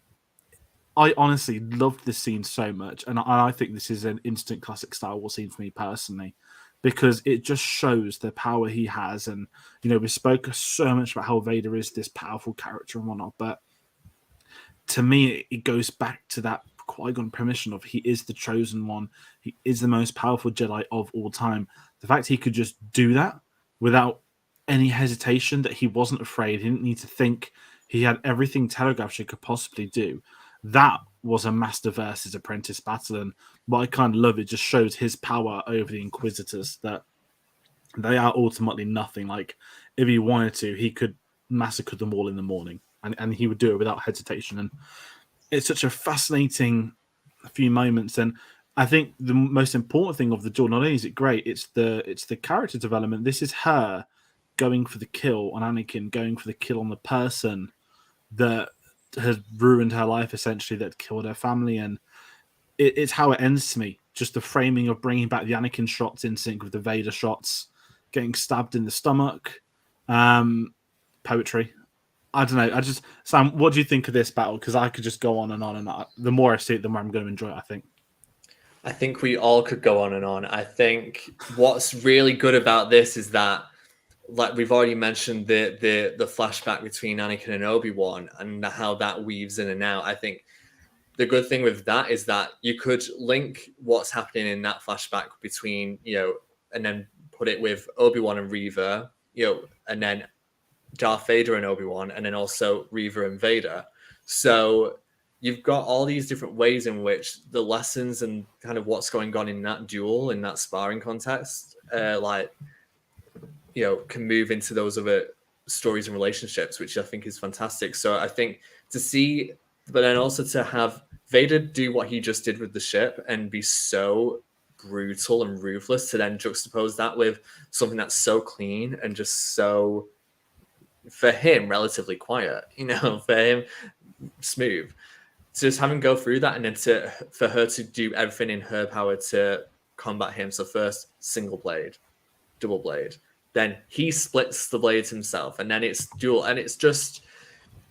I honestly loved this scene so much, and I think this is an instant classic Star Wars scene for me personally, because it just shows the power he has. And, you know, we spoke so much about how Vader is this powerful character and whatnot, but to me, it goes back to that Qui-Gon premonition of he is the chosen one. He is the most powerful Jedi of all time. The fact he could just do that without any hesitation, that he wasn't afraid, he didn't need to think, he had everything telegraphed he could possibly do. That was a Master versus Apprentice battle, and what I kind of love, it just shows his power over the Inquisitors, that they are ultimately nothing. Like, if he wanted to, he could massacre them all in the morning, and he would do it without hesitation. And it's such a fascinating few moments, and I think the most important thing of the duel, not only is it great, it's the character development. This is her going for the kill on Anakin, going for the kill on the person that has ruined her life, essentially, that killed her family. And it's how it ends to me. Just the framing of bringing back the Anakin shots in sync with the Vader shots, getting stabbed in the stomach, poetry. I don't know. Sam, what do you think of this battle? Because I could just go on and on and on. The more I see it, the more I'm going to enjoy it, I think we all could go on and on. I think what's really good about this is that, like we've already mentioned, the flashback between Anakin and Obi-Wan and how that weaves in and out. I think the good thing with that is that you could link what's happening in that flashback between, you know, and then put it with Obi-Wan and Reva, you know, and then Darth Vader and Obi-Wan, and then also Reva and Vader. So you've got all these different ways in which the lessons and kind of what's going on in that duel, in that sparring context, like, you know, can move into those other stories and relationships, which I think is fantastic. So I think to see, but then also to have Vader do what he just did with the ship and be so brutal and ruthless, to then juxtapose that with something that's so clean and just so, for him, relatively quiet, you know, for him, smooth. So just having go through that, and then for her to do everything in her power to combat him. So first, single blade, double blade. Then he splits the blades himself, and then it's dual. And it's just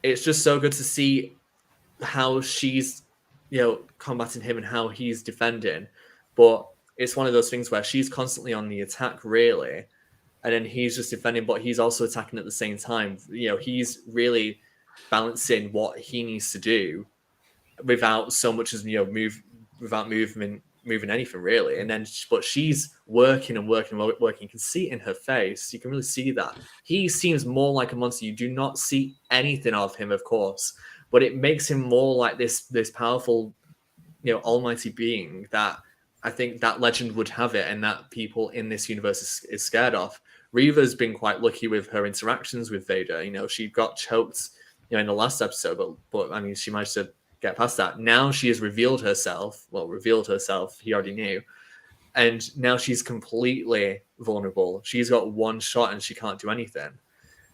so good to see how she's, you know, combating him and how he's defending. But it's one of those things where she's constantly on the attack, really, and then he's just defending, but he's also attacking at the same time. He's really balancing what he needs to do without so much as without moving anything really. And then, but she's working and working. You can see it in her face. You can really see that he seems more like a monster. You do not see anything of him, of course, but it makes him more like this powerful, almighty being that I think that legend would have it, and that people in this universe is scared of. Reva's been quite lucky with her interactions with Vader. She got choked, in the last episode, but I mean, she managed to get past that. Now she has revealed herself. He already knew. And now she's completely vulnerable. She's got one shot and she can't do anything.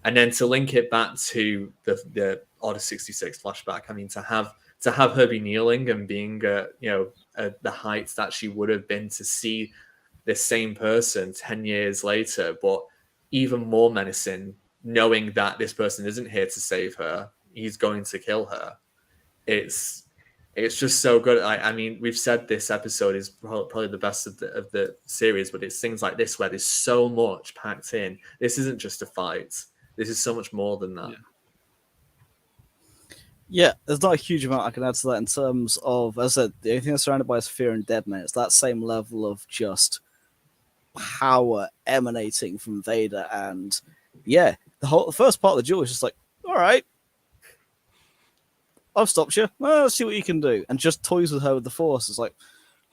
And then to link it back to the Order 66 flashback, I mean, to have her be kneeling and being, at the heights that she would have been to see this same person 10 years later, but even more menacing, knowing that this person isn't here to save her, he's going to kill her. It's just so good. I mean, we've said this episode is probably the best of the series, but it's things like this where there's so much packed in. This isn't just a fight. This is so much more than that. Yeah, there's not a huge amount I can add to that in terms of, as I said, the only thing that's surrounded by is fear and dead men. It's that same level of just power emanating from Vader. And yeah, the first part of the duel is just like, all right, I've stopped you. Well, let's see what you can do. And just toys with her with the Force. It's like,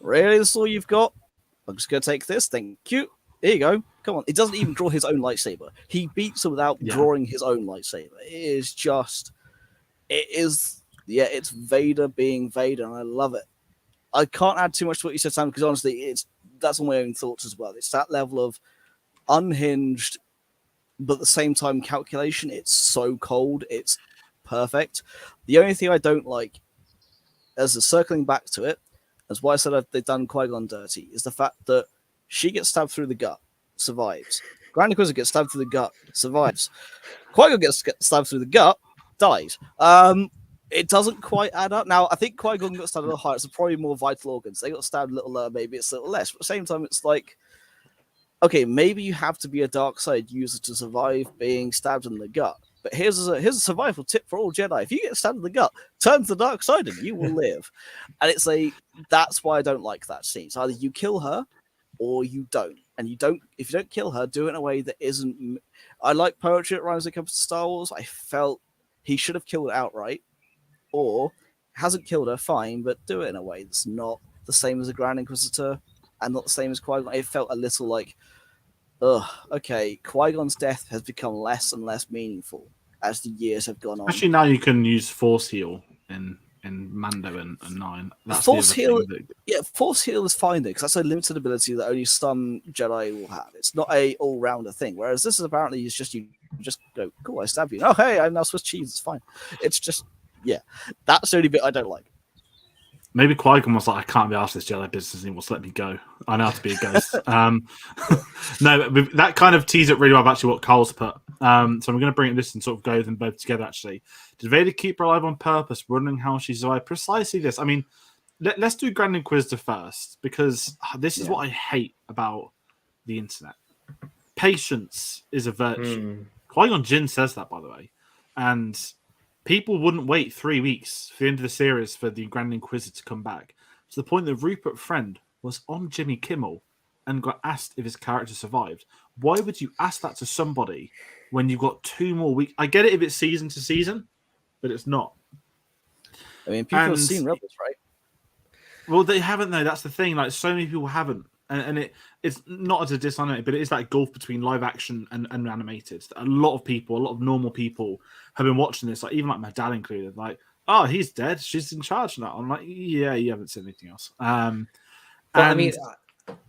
really? This is all you've got? I'm just going to take this. Thank you. Here you go. Come on. He doesn't even draw his own lightsaber. He beats her without drawing his own lightsaber. It's Vader being Vader, and I love it. I can't add too much to what you said, Sam, because honestly, that's on my own thoughts as well. It's that level of unhinged, but at the same time calculation. It's so cold. It's perfect. The only thing I don't like, as a circling back to it, as why I said they've done Qui-Gon dirty, is the fact that she gets stabbed through the gut, survives. Grand Inquisitor gets stabbed through the gut, survives. Qui-Gon gets stabbed through the gut, dies. It doesn't quite add up. Now, I think Qui-Gon got stabbed a little higher. It's probably more vital organs. They got stabbed a little lower, maybe it's a little less. But at the same time, it's like, okay, maybe you have to be a dark side user to survive being stabbed in the gut. But here's a survival tip for all Jedi. If you get stabbed in the gut, turn to the dark side and you will live. And that's why I don't like that scene. So either you kill her or you don't. And if you don't kill her, do it in a way that isn't. I like poetry that rhymes when it comes to Star Wars. I felt he should have killed her outright, or hasn't killed her, fine, but do it in a way that's not the same as a Grand Inquisitor and not the same as Qui-Gon. It felt a little like, okay, Qui-Gon's death has become less and less meaningful as the years have gone on. Actually, now you can use Force Heal in Mando and 9. That's Force Heal, Force Heal is fine though, because that's a limited ability that only some Jedi will have. It's not a all-rounder thing. Whereas this is apparently you just go, cool, I stab you. Oh, hey, I'm now Swiss cheese. It's fine. It's just, that's the only bit I don't like. Maybe Qui-Gon was like, I can't be asked this Jedi business anymore, so let me go. I know how to be a ghost. No, but that kind of tees it really well about actually what Carl's put. So I'm going to bring this and sort of go them both together, actually. Did Vader keep her alive on purpose, wondering how she survived? Precisely this. I mean, let's do Grand Inquisitor first, because this is what I hate about the internet. Patience is a virtue. Qui-Gon Jinn says that, by the way. And people wouldn't wait 3 weeks for the end of the series for the Grand Inquisitor to come back, to the point that Rupert Friend was on Jimmy Kimmel and got asked if his character survived. Why would you ask that to somebody when you've got 2 more weeks? I get it if it's season to season, but it's not. I mean, people have seen Rebels, right? Well, they haven't, though. That's the thing. Like, so many people haven't. And it's not as a diss on it, but it is that gulf between live action and animated. A lot of normal people have been watching this, like even like my dad included, like, oh, he's dead, she's in charge now. I'm like, yeah, you haven't seen anything else. But I mean,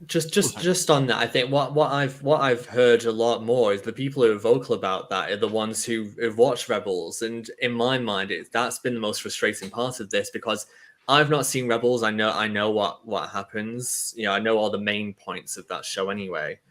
just on that, I think what I've heard a lot more is the people who are vocal about that are the ones who've watched Rebels, and in my mind, that's been the most frustrating part of this, because I've not seen Rebels. I know what happens. I know all the main points of that show anyway.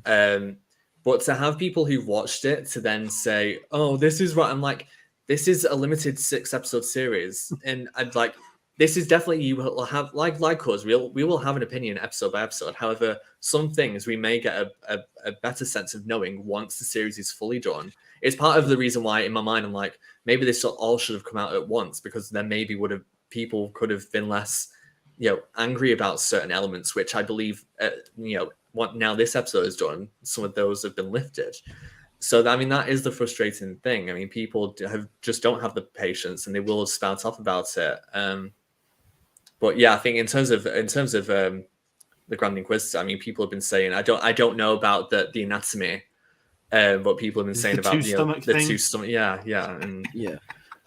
But to have people who've watched it to then say, "Oh, this is what," I'm like, this is a limited 6-episode series, and I'd like, this is definitely, you will have, like us, we will have an opinion episode by episode. However, some things we may get a better sense of knowing once the series is fully done. It's part of the reason why in my mind I'm like, maybe this all should have come out at once, because then maybe people could have been less, angry about certain elements, which I believe, what now this episode is done, some of those have been lifted. So I mean, that is the frustrating thing. I mean, people just don't have the patience, and they will spout off about it. But yeah, I think in terms of the Grand Inquisitor, I mean, people have been saying, I don't know about the anatomy, but people have been saying about the two stomach. Yeah. And yeah.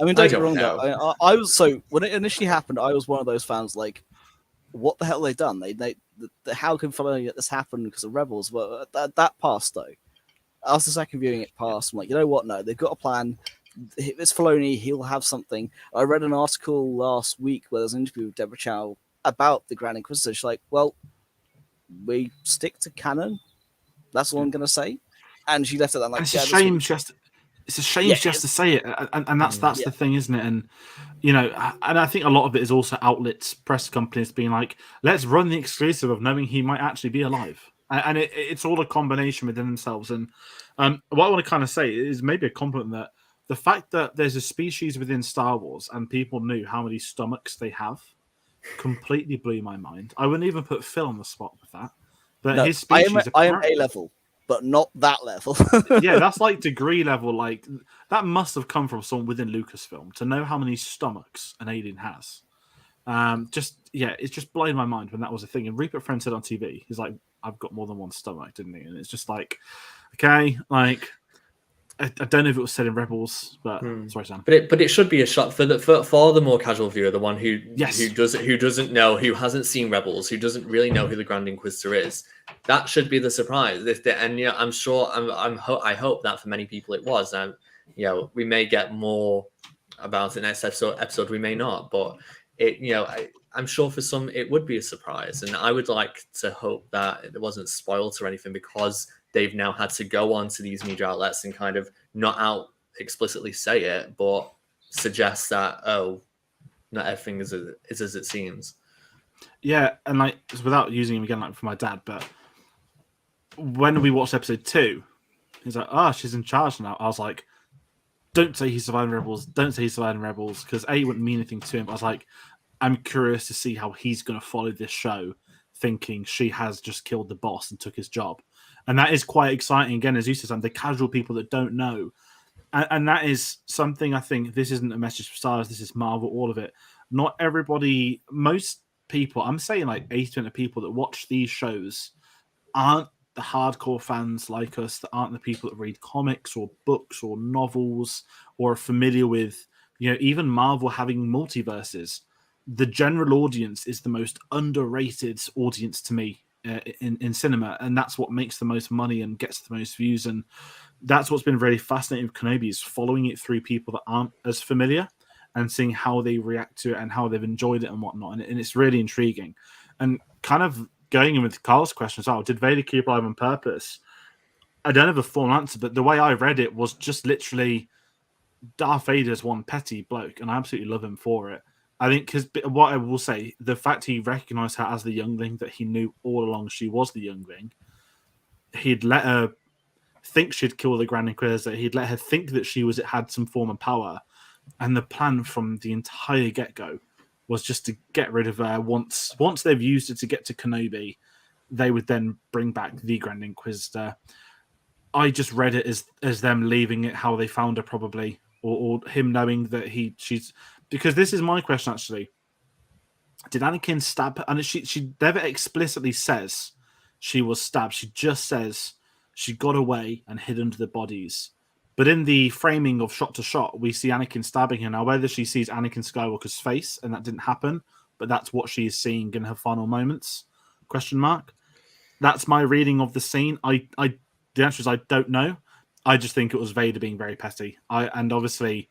I mean, don't get me wrong. Though. I was when it initially happened, I was one of those fans like, what the hell have they done? How can finally let this happen because of Rebels? Well, that passed though. After the second viewing, it passed. I'm like, you know what? No, they've got a plan. It's Filoni. He'll have something. I read an article last week where there's an interview with Deborah Chow about the Grand Inquisitor. She's like, well, we stick to canon. That's all I'm going to say. And she left it. Like, it's a shame just to say it, and that's the thing, isn't it? And and I think a lot of it is also outlets, press companies being like, let's run the exclusive of knowing he might actually be alive. And it's all a combination within themselves. And what I want to kind of say is maybe a compliment that the fact that there's a species within Star Wars and people knew how many stomachs they have completely blew my mind. I wouldn't even put Phill on the spot with that. But his species, I am A level, but not that level. Yeah, that's like degree level. Like that must have come from someone within Lucasfilm to know how many stomachs an alien has. It's just blowing my mind when that was a thing. And Rupert Friend said on TV, he's like, I've got more than one stomach, didn't he? And it's just like, okay, like I don't know if it was said in Rebels, but sorry, Sam. But it should be a shock for the more casual viewer, the one who doesn't know, who hasn't seen Rebels, who doesn't really know who the Grand Inquisitor is. That should be the surprise. I'm sure, I hope that for many people it was. We may get more about it next episode. We may not, but I'm sure for some it would be a surprise, and I would like to hope that it wasn't spoiled or anything, because they've now had to go on to these media outlets and kind of not out explicitly say it, but suggest that not everything is as it seems. Yeah, and like without using him again, like for my dad, but when we watched episode 2, he's like, she's in charge now. I was like, don't say he's surviving Rebels. Don't say he's surviving Rebels, because A, wouldn't mean anything to him. I was like, I'm curious to see how he's going to follow this show, thinking she has just killed the boss and took his job. And that is quite exciting. Again, as you said, the casual people that don't know. And that is something, I think, this isn't a message for Star Wars, this is Marvel, all of it. Not everybody, most people, I'm saying like 80% of people that watch these shows aren't the hardcore fans like us, that aren't the people that read comics or books or novels or are familiar with, even Marvel having multiverses. The general audience is the most underrated audience to me in cinema, and that's what makes the most money and gets the most views. And that's what's been really fascinating with Kenobi, is following it through people that aren't as familiar and seeing how they react to it and how they've enjoyed it and whatnot. And it's really intriguing. And kind of going in with Carl's question as well, did Vader keep alive on purpose? I don't have a full answer, but the way I read it was just literally Darth Vader's one petty bloke, and I absolutely love him for it. I think, because what I will say, the fact he recognized her as the youngling, that he knew all along she was the youngling, he'd let her think she'd kill the Grand Inquisitor, he'd let her think that she had some form of power, and the plan from the entire get-go was just to get rid of her. Once they've used it to get to Kenobi, they would then bring back the Grand Inquisitor. I just read it as them leaving it how they found her, probably, or him knowing that she's... Because this is my question, actually. Did Anakin stab her? And she never explicitly says she was stabbed. She just says she got away and hid under the bodies. But in the framing of shot to shot, we see Anakin stabbing her. Now, whether she sees Anakin Skywalker's face, and that didn't happen, but that's what she is seeing in her final moments, ? That's my reading of the scene. The answer is I don't know. I just think it was Vader being very petty. And obviously,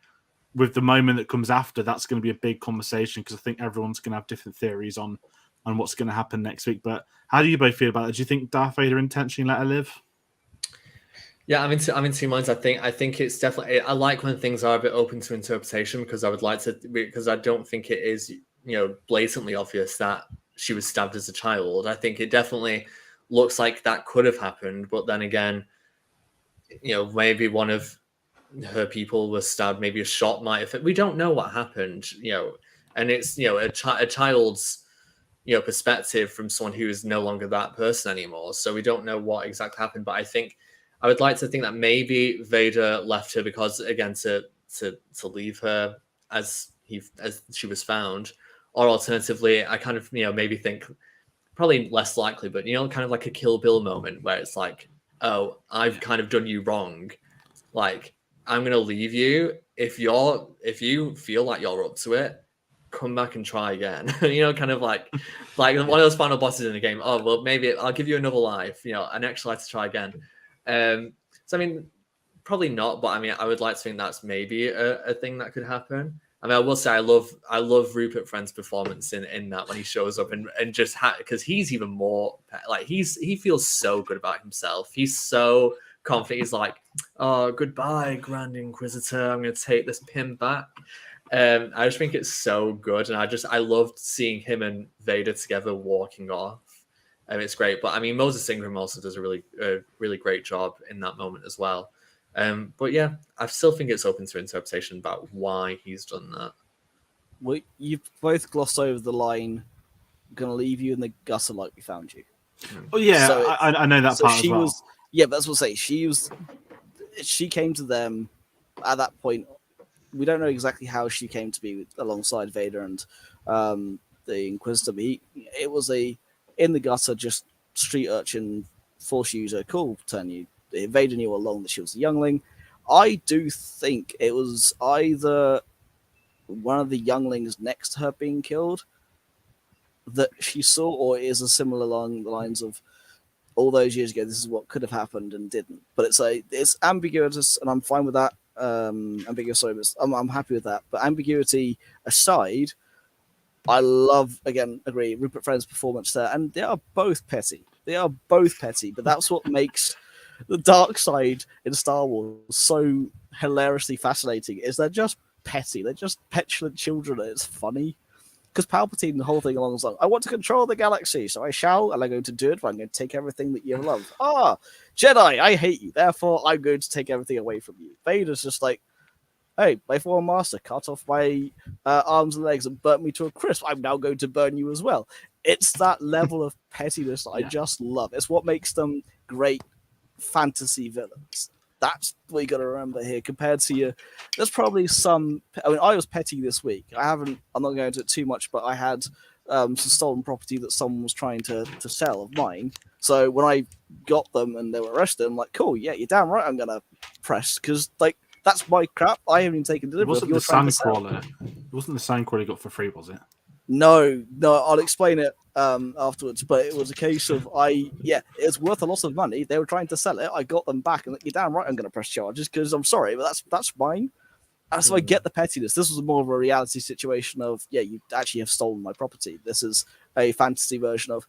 with the moment that comes after, that's going to be a big conversation, because I think everyone's going to have different theories on what's going to happen next week. But how do you both feel about it? Do you think Darth Vader intentionally let her live? Yeah, I'm in two minds. I think it's definitely... I like when things are a bit open to interpretation, because I don't think it is blatantly obvious that she was stabbed as a child. I think it definitely looks like that could have happened, but then again, maybe one of her people was stabbed, maybe a shot might have. We don't know what happened, and it's a child's perspective from someone who is no longer that person anymore. So we don't know what exactly happened. But I would like to think that maybe Vader left her because, again, to leave her as she was found, or alternatively, I kind of maybe think probably less likely, but kind of like a Kill Bill moment where it's like, oh, I've kind of done you wrong, like I'm gonna leave you. If you feel like you're up to it, come back and try again. Kind of like one of those final bosses in the game. Oh well, maybe I'll give you another life. An extra life to try again. So I mean, probably not, but I mean, I would like to think that's maybe a thing that could happen. I mean, I will say I love Rupert Friend's performance in that when he shows up and just because he's even more like he feels so good about himself. He's so confident. He's like, oh, goodbye, Grand Inquisitor. I'm going to take this pin back. I just think it's so good, and I loved seeing him and Vader together walking off. It's great, but I mean, Moses Ingram also does a really great job in that moment as well. But yeah, I still think it's open to interpretation about why he's done that. Well, you've both glossed over the line, "Gonna leave you in the gutter like we found you." Oh yeah, so I know that part as well. Yeah, but that's what I say. She came to them at that point. We don't know exactly how she came to be alongside Vader and the Inquisitor. But it was in the gutter, just street urchin, force user, cool, turn you. Vader knew all along that she was a youngling. I do think it was either one of the younglings next to her being killed that she saw, or it is a similar along the lines of all those years ago, this is what could have happened and didn't. But it's ambiguous, and I'm fine with that. Ambiguous, sorry, but I'm happy with that. But ambiguity aside, I agree, Rupert Friend's performance there, and they are both petty. But that's what makes the dark side in Star Wars so hilariously fascinating. Is they're just petty. They're just petulant children. And it's funny because Palpatine, the whole thing along is like, I want to control the galaxy, so I shall, and I'm going to do it. But I'm going to take everything that you love. Jedi, I hate you. Therefore, I'm going to take everything away from you. Vader's just like, hey, my former master cut off my arms and legs and burnt me to a crisp. I'm now going to burn you as well. It's that level of pettiness that I just love. It's what makes them great fantasy villains. That's what you got to remember here. Compared to there's probably some. I mean, I was petty this week. I'm not going into it too much, but I had some stolen property that someone was trying to sell of mine. So when I got them and they were arrested, I'm like, cool, yeah, you're damn right. I'm gonna press because that's my crap. I haven't even taken delivery. It wasn't the Sandcrawler. It wasn't the Sandcrawler you got for free, was it? No, I'll explain it afterwards. But it was a case of it was worth a lot of money. They were trying to sell it. I got them back, and you're damn right I'm going to press charges because I'm sorry, but that's mine. And so I get the pettiness. This was more of a reality situation of you actually have stolen my property. This is a fantasy version of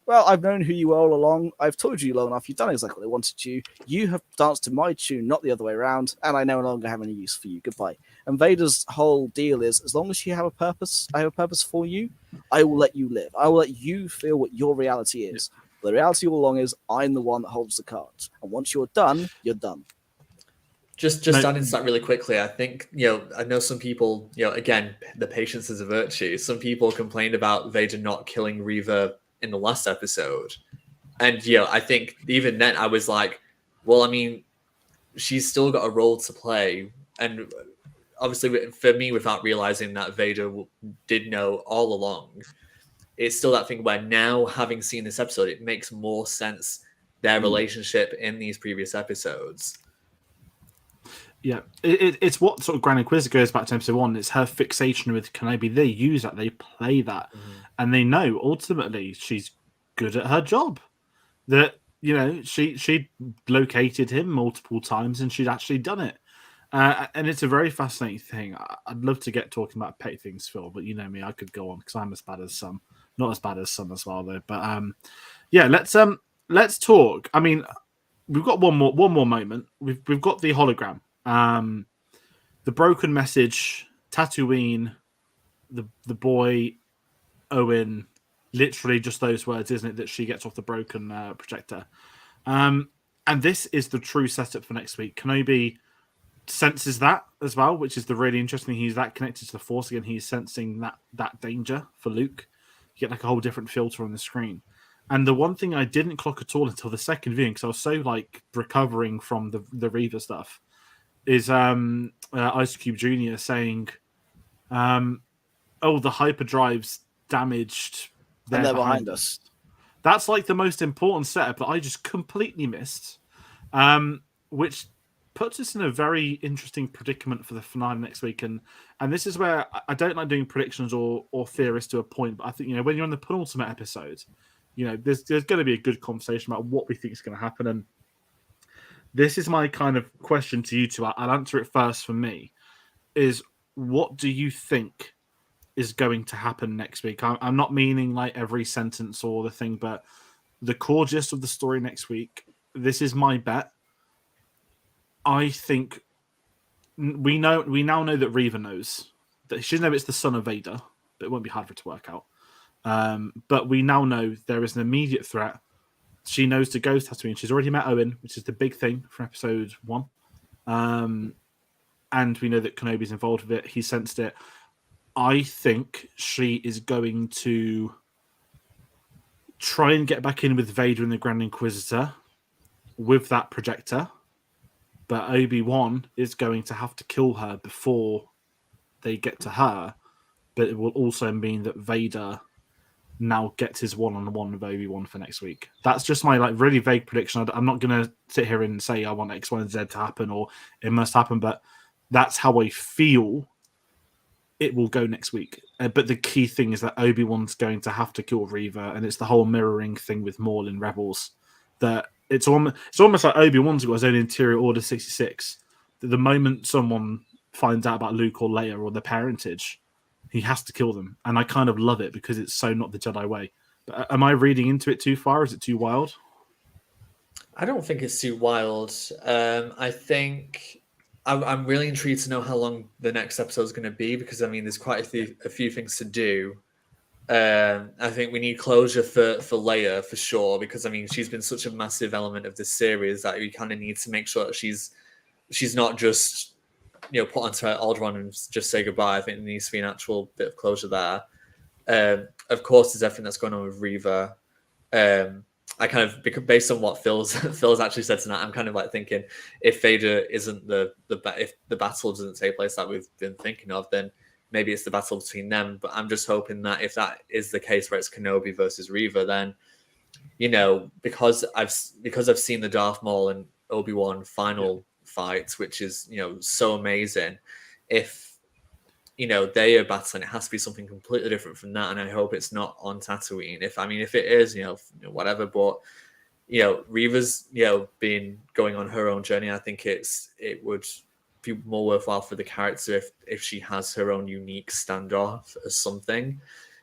well, I've known who you are all along. I've told you long enough. You've done exactly what I wanted you. You have danced to my tune, not the other way around, and I no longer have any use for you. Goodbye. And Vader's whole deal is, as long as you have a purpose, I have a purpose for you, I will let you live. I will let you feel what your reality is. The reality all along is I'm the one that holds the cards. And once you're done, you're done. Just adding to that really quickly, I think, I know some people, again, the patience is a virtue. Some people complained about Vader not killing Reva in the last episode. And, I think even then I was like, well, I mean, she's still got a role to play. And obviously for me, without realizing that Vader did know all along, it's still that thing where now having seen this episode, it makes more sense, their relationship in these previous episodes. Yeah, it's what sort of Grand Inquisitor goes back to episode 1. It's her fixation with Kenobi. They use that, they play that, and they know ultimately she's good at her job. That she located him multiple times and she'd actually done it. And it's a very fascinating thing. I'd love to get talking about petty things, Phil, but you know me, I could go on because I'm as bad as some, not as bad as some as well though. But let's talk. I mean, we've got one more moment. We've got the hologram. The broken message, Tatooine, the boy Owen, literally just those words, isn't it? That she gets off the broken projector. And this is the true setup for next week. Kenobi senses that as well, which is the really interesting thing. He's that connected to the Force again. He's sensing that danger for Luke. You get like a whole different filter on the screen. And the one thing I didn't clock at all until the second viewing, because I was so like recovering from the Reva stuff, is Ice Cube Jr. saying, "Oh, the hyperdrive's damaged. And they're behind us." That's like the most important setup that I just completely missed, which puts us in a very interesting predicament for the finale next week. And this is where I don't like doing predictions or theorists to a point, but I think, when you're on the penultimate episode, there's going to be a good conversation about what we think is going to happen. And this is my kind of question to you two. I'll answer it first for me, is what do you think is going to happen next week? I'm not meaning like every sentence or the thing, but the core gist of the story next week. This is my bet. I think we now know that Reva knows that she knows it's the son of Vader, but it won't be hard for it to work out. But we now know there is an immediate threat. She knows to go to Tatooine. She's already met Owen, which is the big thing from episode 1. And we know that Kenobi's involved with it. He sensed it. I think she is going to try and get back in with Vader and the Grand Inquisitor with that projector. But Obi-Wan is going to have to kill her before they get to her. But it will also mean that Vader now gets his one-on-one with Obi-Wan for next week. That's just my like really vague prediction. I'm not going to sit here and say I want X, Y, and Z to happen or it must happen, but that's how I feel it will go next week. But the key thing is that Obi-Wan's going to have to kill Reva, and it's the whole mirroring thing with Maul in Rebels. That it's almost like Obi-Wan's got his own interior Order 66. The moment someone finds out about Luke or Leia or their parentage, he has to kill them. And I kind of love it because it's so not the Jedi way. But am I reading into it too far? Is it too wild? I don't think it's too wild. I think I'm really intrigued to know how long the next episode is going to be, because I mean, there's quite a few things to do. I think we need closure for Leia for sure, because I mean, she's been such a massive element of this series that we kind of need to make sure that she's not just put onto Alderaan and just say goodbye. I think there needs to be an actual bit of closure there. Of course, there's everything that's going on with Reva. I kind of, based on what Phil's actually said tonight, I'm kind of like thinking if Vader isn't if the battle doesn't take place that we've been thinking of, then maybe it's the battle between them. But I'm just hoping that if that is the case, where it's Kenobi versus Reva, then because I've seen the Darth Maul and Obi-Wan final fight, which is so amazing. If they are battling, it has to be something completely different from that, and I hope it's not on Tatooine. If it is, whatever. But Reva's been going on her own journey. I think it would be more worthwhile for the character if she has her own unique standoff as something.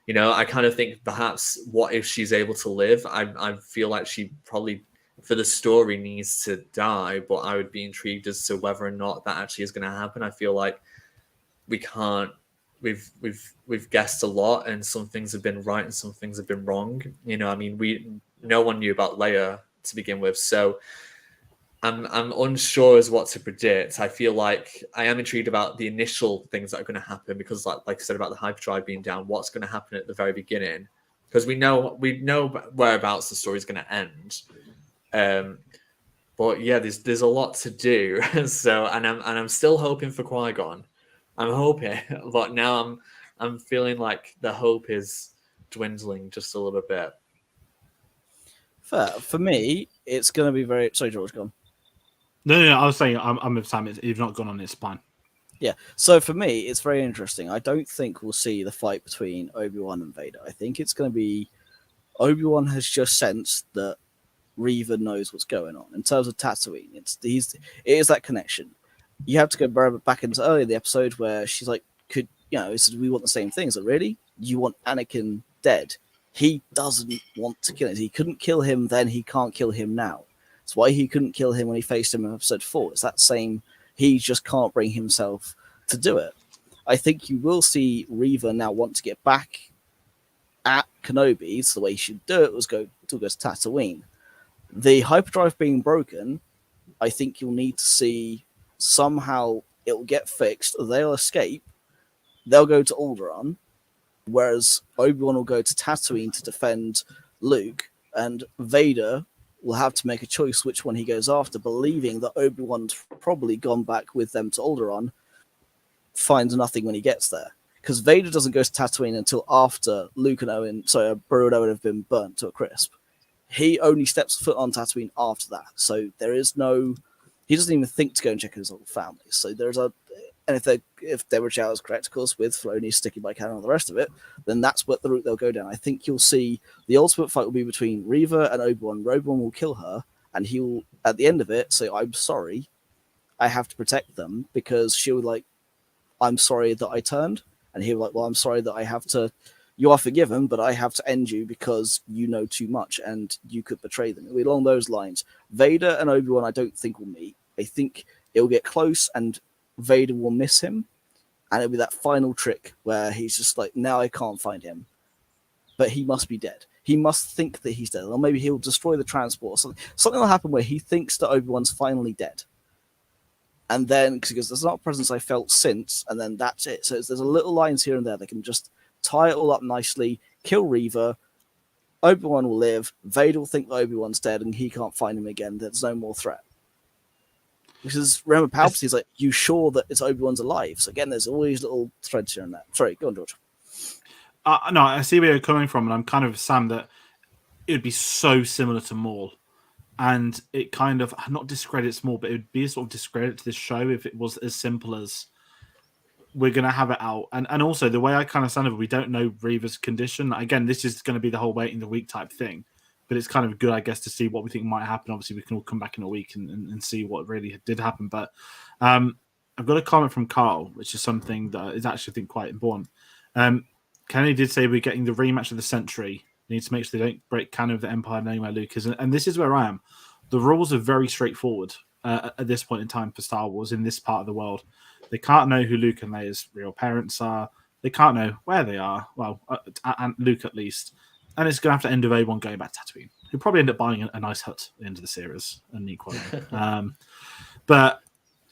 I kind of think perhaps what if she's able to live. I feel like she probably for the story needs to die, but I would be intrigued as to whether or not that actually is going to happen. I feel like we can't. We've guessed a lot, and some things have been right and some things have been wrong. I mean, no one knew about Leia to begin with, so I'm unsure as what to predict. I feel like I am intrigued about the initial things that are going to happen, because like I said about the hyperdrive being down, what's going to happen at the very beginning, because we know whereabouts the story is going to end. But yeah, there's a lot to do. So and I'm still hoping for Qui-Gon. I'm hoping, but now I'm feeling like the hope is dwindling just a little bit. Fair. For me, it's going to be very. Sorry, George, go on. No. I was saying I'm with Sam. You've not gone on this plan. Yeah. So for me, it's very interesting. I don't think we'll see the fight between Obi-Wan and Vader. I think it's going to be Obi-Wan has just sensed that Reva knows what's going on in terms of Tatooine. It is that connection. You have to go back into earlier in the episode where she's like, we want the same things. Like, really? You want Anakin dead? He doesn't want to kill him. He couldn't kill him then. He can't kill him now. That's why he couldn't kill him when he faced him in episode 4. It's that same, he just can't bring himself to do it. I think you will see Reva now want to get back at Kenobi. So the way you should do it was go to Tatooine. The hyperdrive being broken, I think you'll need to see somehow it will get fixed. They'll escape. They'll go to Alderaan, whereas Obi-Wan will go to Tatooine to defend Luke, and Vader will have to make a choice which one he goes after, believing that Obi-Wan's probably gone back with them to Alderaan, finds nothing when he gets there. Because Vader doesn't go to Tatooine until after Luke and Owen, Beru and Owen have been burnt to a crisp. He only steps foot on Tatooine after that. So there is no... He doesn't even think to go and check his old family. So there's a... And if Deborah Chow is correct, of course, with Filoni sticking by canon and all the rest of it, then that's what the route they'll go down. I think you'll see the ultimate fight will be between Reva and Obi-Wan. Obi-Wan will kill her, and he will, at the end of it, say, I'm sorry, I have to protect them, because she'll be like, I'm sorry that I turned. And he'll be like, well, I'm sorry that I have to, you are forgiven, but I have to end you because you know too much and you could betray them. It'll be along those lines. Vader and Obi-Wan, I don't think will meet. I think it'll get close and Vader will miss him, and it'll be that final trick where he's just like, now I can't find him, but he must be dead. He must think that he's dead, or maybe he'll destroy the transport. Something will happen where he thinks that Obi-Wan's finally dead, and then because there's not a presence I felt since, and then that's it. So there's a little lines here and there. They can just tie it all up nicely, kill Reva, Obi-Wan will live, Vader will think that Obi-Wan's dead, and he can't find him again. There's no more threat. Because remember, Palpatine's like, you sure that it's Obi-Wan's alive? So again, there's always little threads here and there. Sorry, go on, George. No, I see where you're coming from, and I'm kind of Sam that it would be so similar to Maul, and it kind of not discredits Maul, but it would be a sort of discredit to this show if it was as simple as we're going to have it out. And also the way I kind of sound of it, we don't know Reva's condition. Again, this is going to be the whole waiting the week type thing. But it's kind of good, I guess, to see what we think might happen. Obviously, we can all come back in a week and see what really did happen. But I've got a comment from Carl, which is something that is actually, I think, quite important. Kennedy did say we're getting the rematch of the century. We need to make sure they don't break canon of the Empire knowing where Luke is. And this is where I am. The rules are very straightforward at this point in time for Star Wars in this part of the world. They can't know who Luke and Leia's real parents are. They can't know where they are. Well, and Luke at least. And it's going to have to end with Obi-Wan going back to Tatooine. He'll probably end up buying a nice hut at the end of the series and equally. But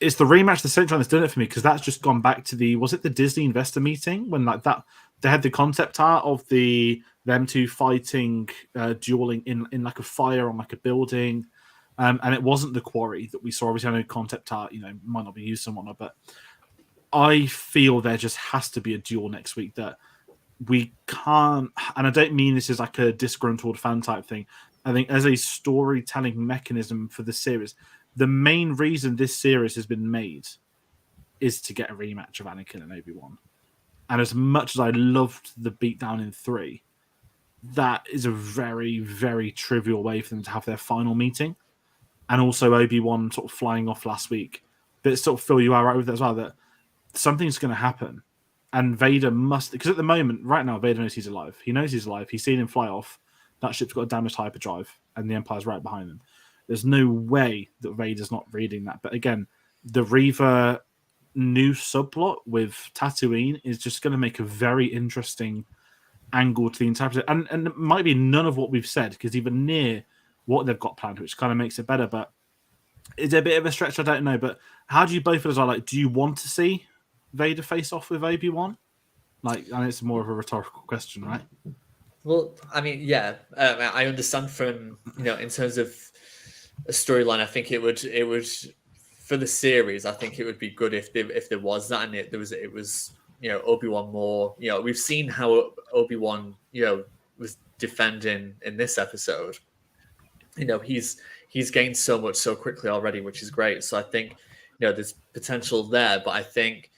it's the rematch of the century that's done it for me, because that's just gone back to the Disney investor meeting when like that they had the concept art of them two fighting, dueling in like a fire on like a building, and it wasn't the quarry that we saw. Obviously, I know concept art, might not be used and whatnot, but I feel there just has to be a duel next week that we can't, and I don't mean this is like a disgruntled fan type thing. I think as a storytelling mechanism for the series, the main reason this series has been made is to get a rematch of Anakin and Obi-Wan. And as much as I loved the beatdown in 3, that is a very, very trivial way for them to have their final meeting. And also Obi-Wan sort of flying off last week. But it's sort of, Phil, you are right with that as well, that something's going to happen. And Vader must, because at the moment, right now, Vader knows he's alive. He knows he's alive. He's seen him fly off. That ship's got a damaged hyperdrive, and the Empire's right behind them. There's no way that Vader's not reading that. But again, the Reva new subplot with Tatooine is just going to make a very interesting angle to the entire. And it might be none of what we've said, because even near what they've got planned, which kind of makes it better. But is it a bit of a stretch? I don't know. But how do you both feel as well? Like, do you want to see Vader face off with Obi-Wan? Like, and it's more of a rhetorical question, right? Well, I mean, yeah, I understand from, in terms of a storyline, I think it would for the series, I think it would be good if there was that, and it was Obi-Wan more, we've seen how Obi-Wan, was defending in this episode. He's gained so much so quickly already, which is great. So I think, there's potential there, but I think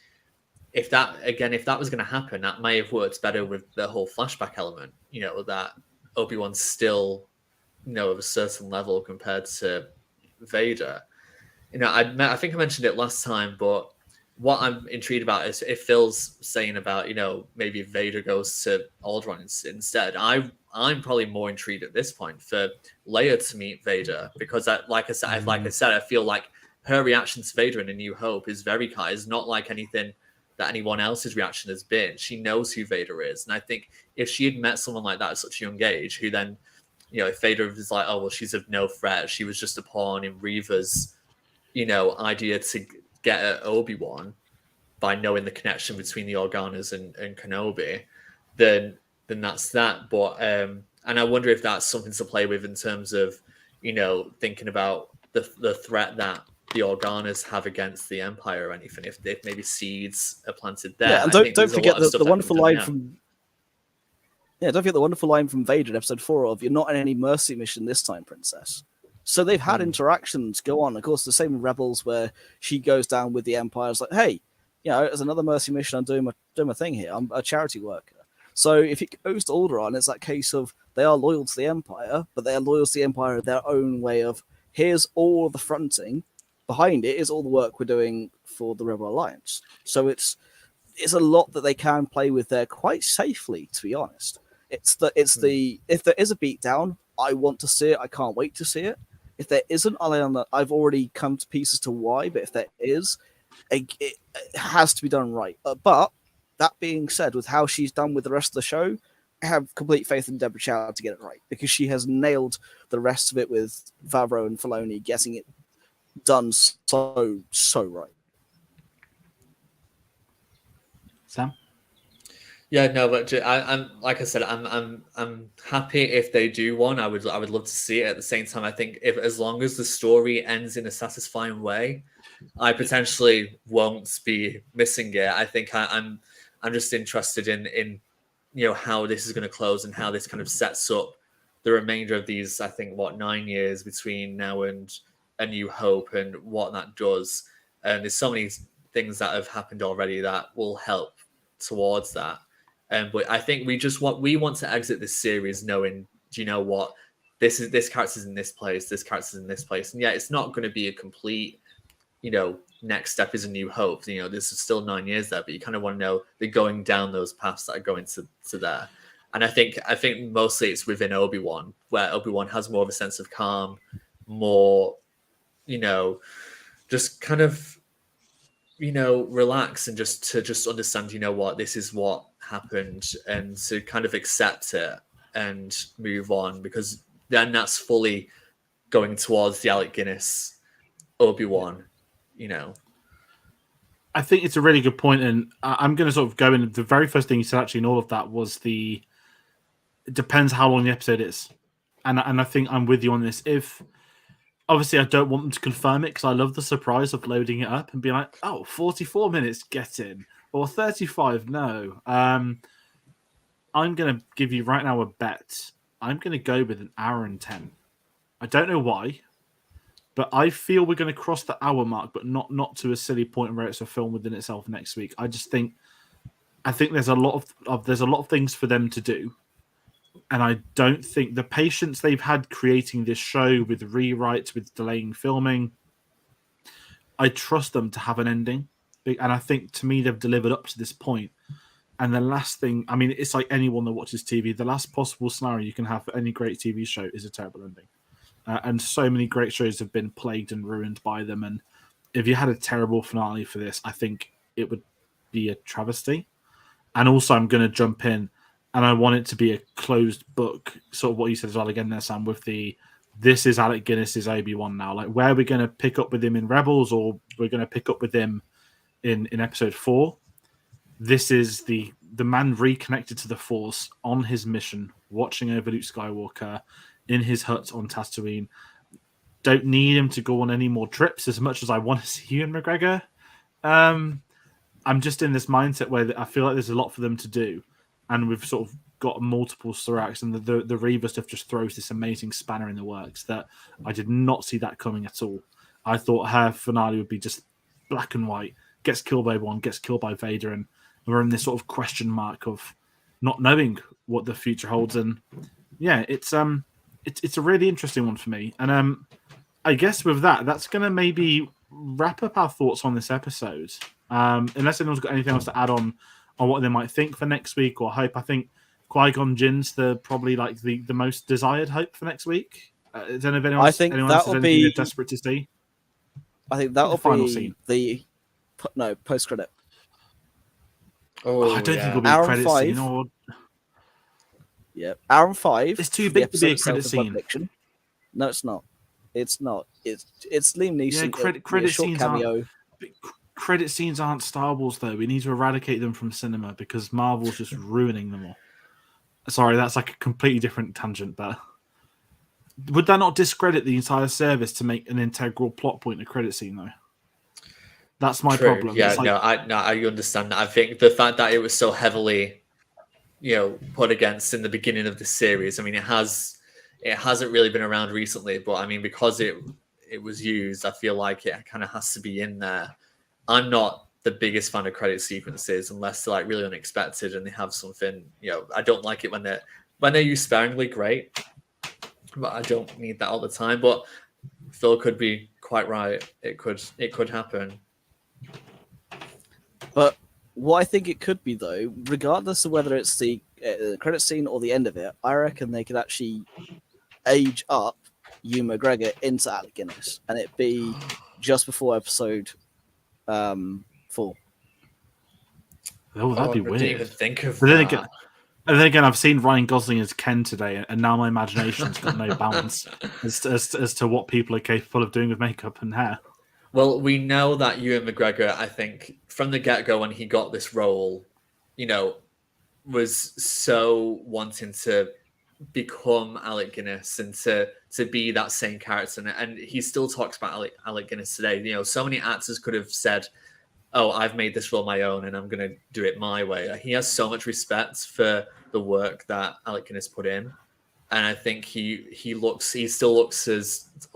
if that was going to happen, that may have worked better with the whole flashback element, that Obi-Wan's still, of a certain level compared to Vader. I think I mentioned it last time, but what I'm intrigued about is if Phil's saying about, maybe Vader goes to Alderaan instead. I'm probably more intrigued at this point for Leia to meet Vader, because like I said, I feel like her reaction to Vader in A New Hope is not like anything that anyone else's reaction has been. She knows who Vader is. And I think if she had met someone like that at such a young age, who then, if Vader was like, oh, well, she's of no threat, she was just a pawn in Reva's, idea to get at Obi-Wan by knowing the connection between the Organas and Kenobi, then that's that. But, and I wonder if that's something to play with in terms of, thinking about the threat that the Organas have against the Empire or anything, if maybe seeds are planted there. Yeah, and don't forget the wonderful line from don't forget the wonderful line from Vader in episode 4 of, "You're not in any mercy mission this time, princess." So they've had interactions go on. Of course, the same in Rebels, where she goes down with the Empire. It's like, hey, there's another mercy mission. I'm doing my thing here. I'm a charity worker. So if it goes to Alderaan, it's that case of they are loyal to the Empire, but they are loyal to the Empire in their own way of, here's all of the fronting. Behind it is all the work we're doing for the Rebel Alliance. So it's a lot that they can play with there quite safely, to be honest. It's the if there is a beatdown, I want to see it. I can't wait to see it. If there isn't, I've already come to pieces to why. But if there is, it has to be done right. But that being said, with how she's done with the rest of the show, I have complete faith in Deborah Chow to get it right, because she has nailed the rest of it with Favreau and Filoni getting it done so right. Sam? Yeah, no, but I'm like I said, I'm happy if they do one. I would love to see it. At the same time, I think as long as the story ends in a satisfying way, I potentially won't be missing it. I think I'm just interested in how this is going to close and how this kind of sets up the remainder of these, I think, 9 years between now and A New Hope, and what that does. And there's so many things that have happened already that will help towards that. But I think we want to exit this series knowing, do you know what, this character's in this place, this character's in this place, and yeah, it's not going to be a complete, next step is A New Hope. This is still 9 years there, but you kind of want to know they're going down those paths that are going to there. And I think mostly it's within Obi-Wan, where Obi-Wan has more of a sense of calm, more, just kind of, relax and just understand, what, this is what happened, and to kind of accept it and move on, because then that's fully going towards the Alec Guinness Obi-Wan, I think it's a really good point, and I'm going to sort of go in. The very first thing you said, actually, in all of that was it depends how long the episode is, and I think I'm with you on this. If obviously I don't want them to confirm it, because I love the surprise of loading it up and being like, oh, 44 minutes, get in, or 35, no. I'm going to give you right now a bet. I'm going to go with an hour and 10. I don't know why, but I feel we're going to cross the hour mark, but not to a silly point where it's a film within itself next week. I think there's a lot of things for them to do, and I don't think the patience they've had creating this show with rewrites, with delaying filming, I trust them to have an ending, and I think to me they've delivered up to this point. And the last thing, I mean, it's like anyone that watches TV, the last possible scenario you can have for any great TV show is a terrible ending. And so many great shows have been plagued and ruined by them. And if you had a terrible finale for this, I think it would be a travesty. And also, I'm going to jump in, and I want it to be a closed book, sort of what you said as well again there, Sam, with this is Alec Guinness's Obi-Wan now. Like, where are we going to pick up with him in Rebels, or we're going to pick up with him in episode 4? This is the man reconnected to the Force on his mission, watching over Luke Skywalker in his hut on Tatooine. Don't need him to go on any more trips as much as I want to see Ewan McGregor. I'm just in this mindset where I feel like there's a lot for them to do, and we've sort of got multiple Soraks, and the Reva stuff just throws this amazing spanner in the works that I did not see that coming at all. I thought her finale would be just black and white, gets killed by Obi-Wan, gets killed by Vader, and we're in this sort of question mark of not knowing what the future holds. And yeah, it's a really interesting one for me. And I guess with that's going to maybe wrap up our thoughts on this episode. Unless anyone's got anything else to add on what they might think for next week or hope. I think Qui-Gon Jinn's probably like the most desired hope for next week. I don't know if anyone else has anything they're desperate to see. I think that will final be scene. the post-credit. Oh, I don't think it'll be Hour a credit 5. scene. Or Yeah, hour 5. it's too the big to be a episode credit itself of scene. Fiction. No, it's not. It's not. It's Liam Neeson. Yeah, It'll be a credit short scenes cameo. credit scenes aren't Star Wars though. We need to eradicate them from cinema because Marvel's just ruining them all. Sorry, that's like a completely different tangent, but would that not discredit the entire service to make an integral plot point a credit scene though? That's my True. problem. Yeah, It's like, I understand that. I think the fact that it was so heavily, put against in the beginning of the series. I mean, it hasn't really been around recently, but I mean, because it was used, I feel like it kind of has to be in there. I'm not the biggest fan of credit sequences unless they're like really unexpected and they have something. I don't like it when they're used sparingly. Great, but I don't need that all the time. But Phil could be quite right. It could happen. But what I think it could be, though, regardless of whether it's the credit scene or the end of it, I reckon they could actually age up Ewan McGregor into Alec Guinness, and it be just before episode 4. oh, that'd be I weird. didn't even think of But that. then again, I've seen Ryan Gosling as Ken today, and now my imagination's got no bounds as to what people are capable of doing with makeup and hair. Well, we know that Ewan McGregor, I think, from the get-go when he got this role, was so wanting to become Alec Guinness and to be that same character. And he still talks about Alec Guinness today. So many actors could have said, oh, I've made this role my own and I'm going to do it my way. He has so much respect for the work that Alec Guinness put in. And I think he still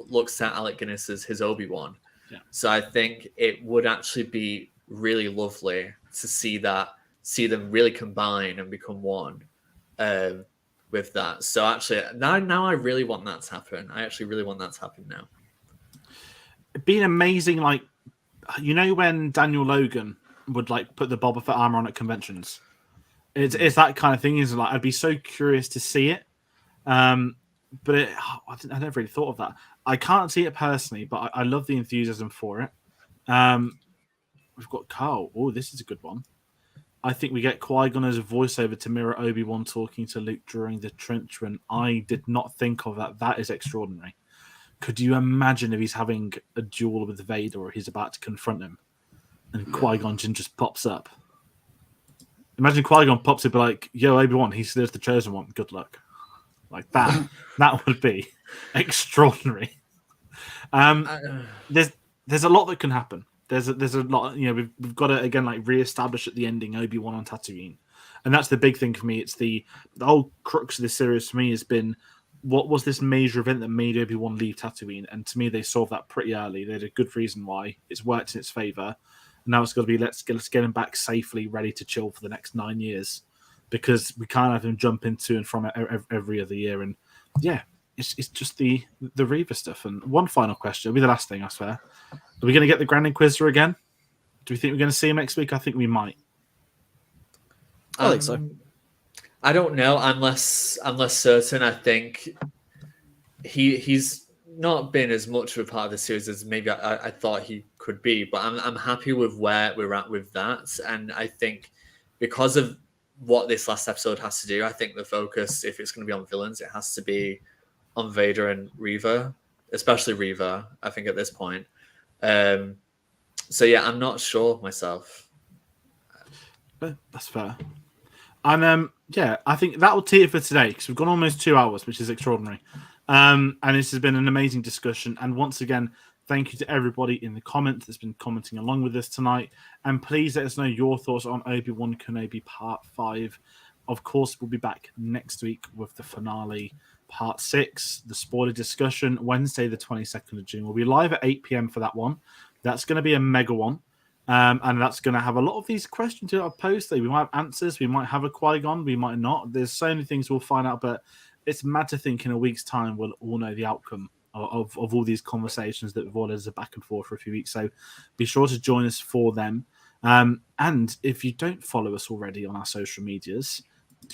looks at Alec Guinness as his Obi-Wan. Yeah. So I think it would actually be really lovely to see them really combine and become one with that. So actually, now I really want that to happen. I actually really want that to happen now. It'd be an amazing, like, when Daniel Logan would like put the Boba Fett armor on at conventions. It's that kind of thing. Is like I'd be so curious to see it. But I never really thought of that. I can't see it personally, but I love the enthusiasm for it. We've got Carl. Oh, this is a good one. I think we get Qui-Gon as a voiceover to mirror Obi-Wan talking to Luke during the trench run. I did not think of that. That is extraordinary. Could you imagine if he's having a duel with Vader or he's about to confront him and Qui-Gon just pops up? Imagine Qui-Gon pops up like, yo, Obi-Wan, there's the chosen one. Good luck. Like that. That would be extraordinary. There's a lot that can happen. There's a lot. We've got to again like reestablish at the ending Obi-Wan on Tatooine, and that's the big thing for me. It's the whole crux of this series for me has been what was this major event that made Obi-Wan leave Tatooine, and to me they solved that pretty early. They had a good reason why. It's worked in its favor. Now it's got to be let's get him back safely, ready to chill for the next 9 years, because we can't have him jump into and from every other year. And yeah, it's just the Reva stuff. And one final question, it'll be the last thing, I swear. Are we going to get the Grand Inquisitor again? Do we think we're going to see him next week? I think we might. I think so. I don't know. I'm less certain. I think he's not been as much of a part of the series as maybe I thought he could be, but I'm happy with where we're at with that. And I think because of what this last episode has to do, I think the focus, if it's going to be on villains, it has to be on Vader and Reva, especially Reva, I think at this point. So yeah, I'm not sure myself. That's fair. And yeah, I think that will tee it for today because we've gone almost 2 hours, which is extraordinary. And this has been an amazing discussion. And once again, thank you to everybody in the comments that's been commenting along with us tonight. And please let us know your thoughts on Obi-Wan Kenobi Part 5. Of course, we'll be back next week with the finale, Part 6, the spoiler discussion, Wednesday, the 22nd of June. We'll be live at 8 p.m. for that one. That's going to be a mega one. And that's going to have a lot of these questions that I've posted. We might have answers. We might have a Qui-Gon. We might not. There's so many things we'll find out. But it's mad to think in a week's time we'll all know the outcome of all these conversations that we've all had back and forth for a few weeks. So be sure to join us for them. And if you don't follow us already on our social medias,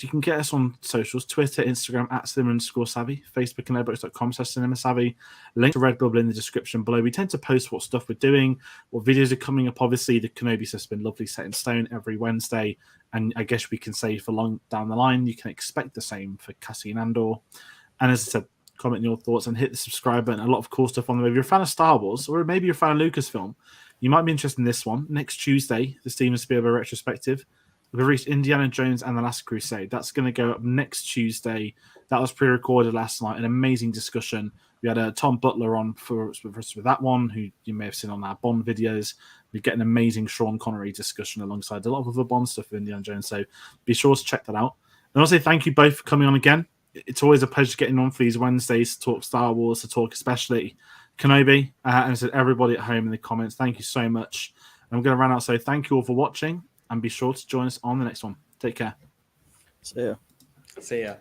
you can get us on socials, Twitter, Instagram, @cinema_savvy, Facebook and letterboxd.com/cinemasavvy. Link to Redbubble in the description below. We tend to post what stuff we're doing, what videos are coming up. Obviously, the Kenobi stuff's been lovely set in stone every Wednesday, and I guess we can say for long down the line, you can expect the same for Cassian Andor. And as I said, comment your thoughts and hit the subscribe button. A lot of cool stuff on the way. If you're a fan of Star Wars, or maybe you're a fan of Lucasfilm, you might be interested in this one. Next Tuesday, the Steven Spielberg retrospective. We've reached Indiana Jones and the Last Crusade. That's going to go up next Tuesday. That was pre-recorded last night. An amazing discussion. We had Tom Butler on for us with that one, who you may have seen on our Bond videos. We get an amazing Sean Connery discussion alongside a lot of other Bond stuff with Indiana Jones. So be sure to check that out. And I'll say thank you both for coming on again. It's always a pleasure getting on for these Wednesdays to talk Star Wars, to talk especially Kenobi. And I said everybody at home in the comments, thank you so much. And I'm going to run out. So thank you all for watching. And be sure to join us on the next one. Take care. See ya. See ya.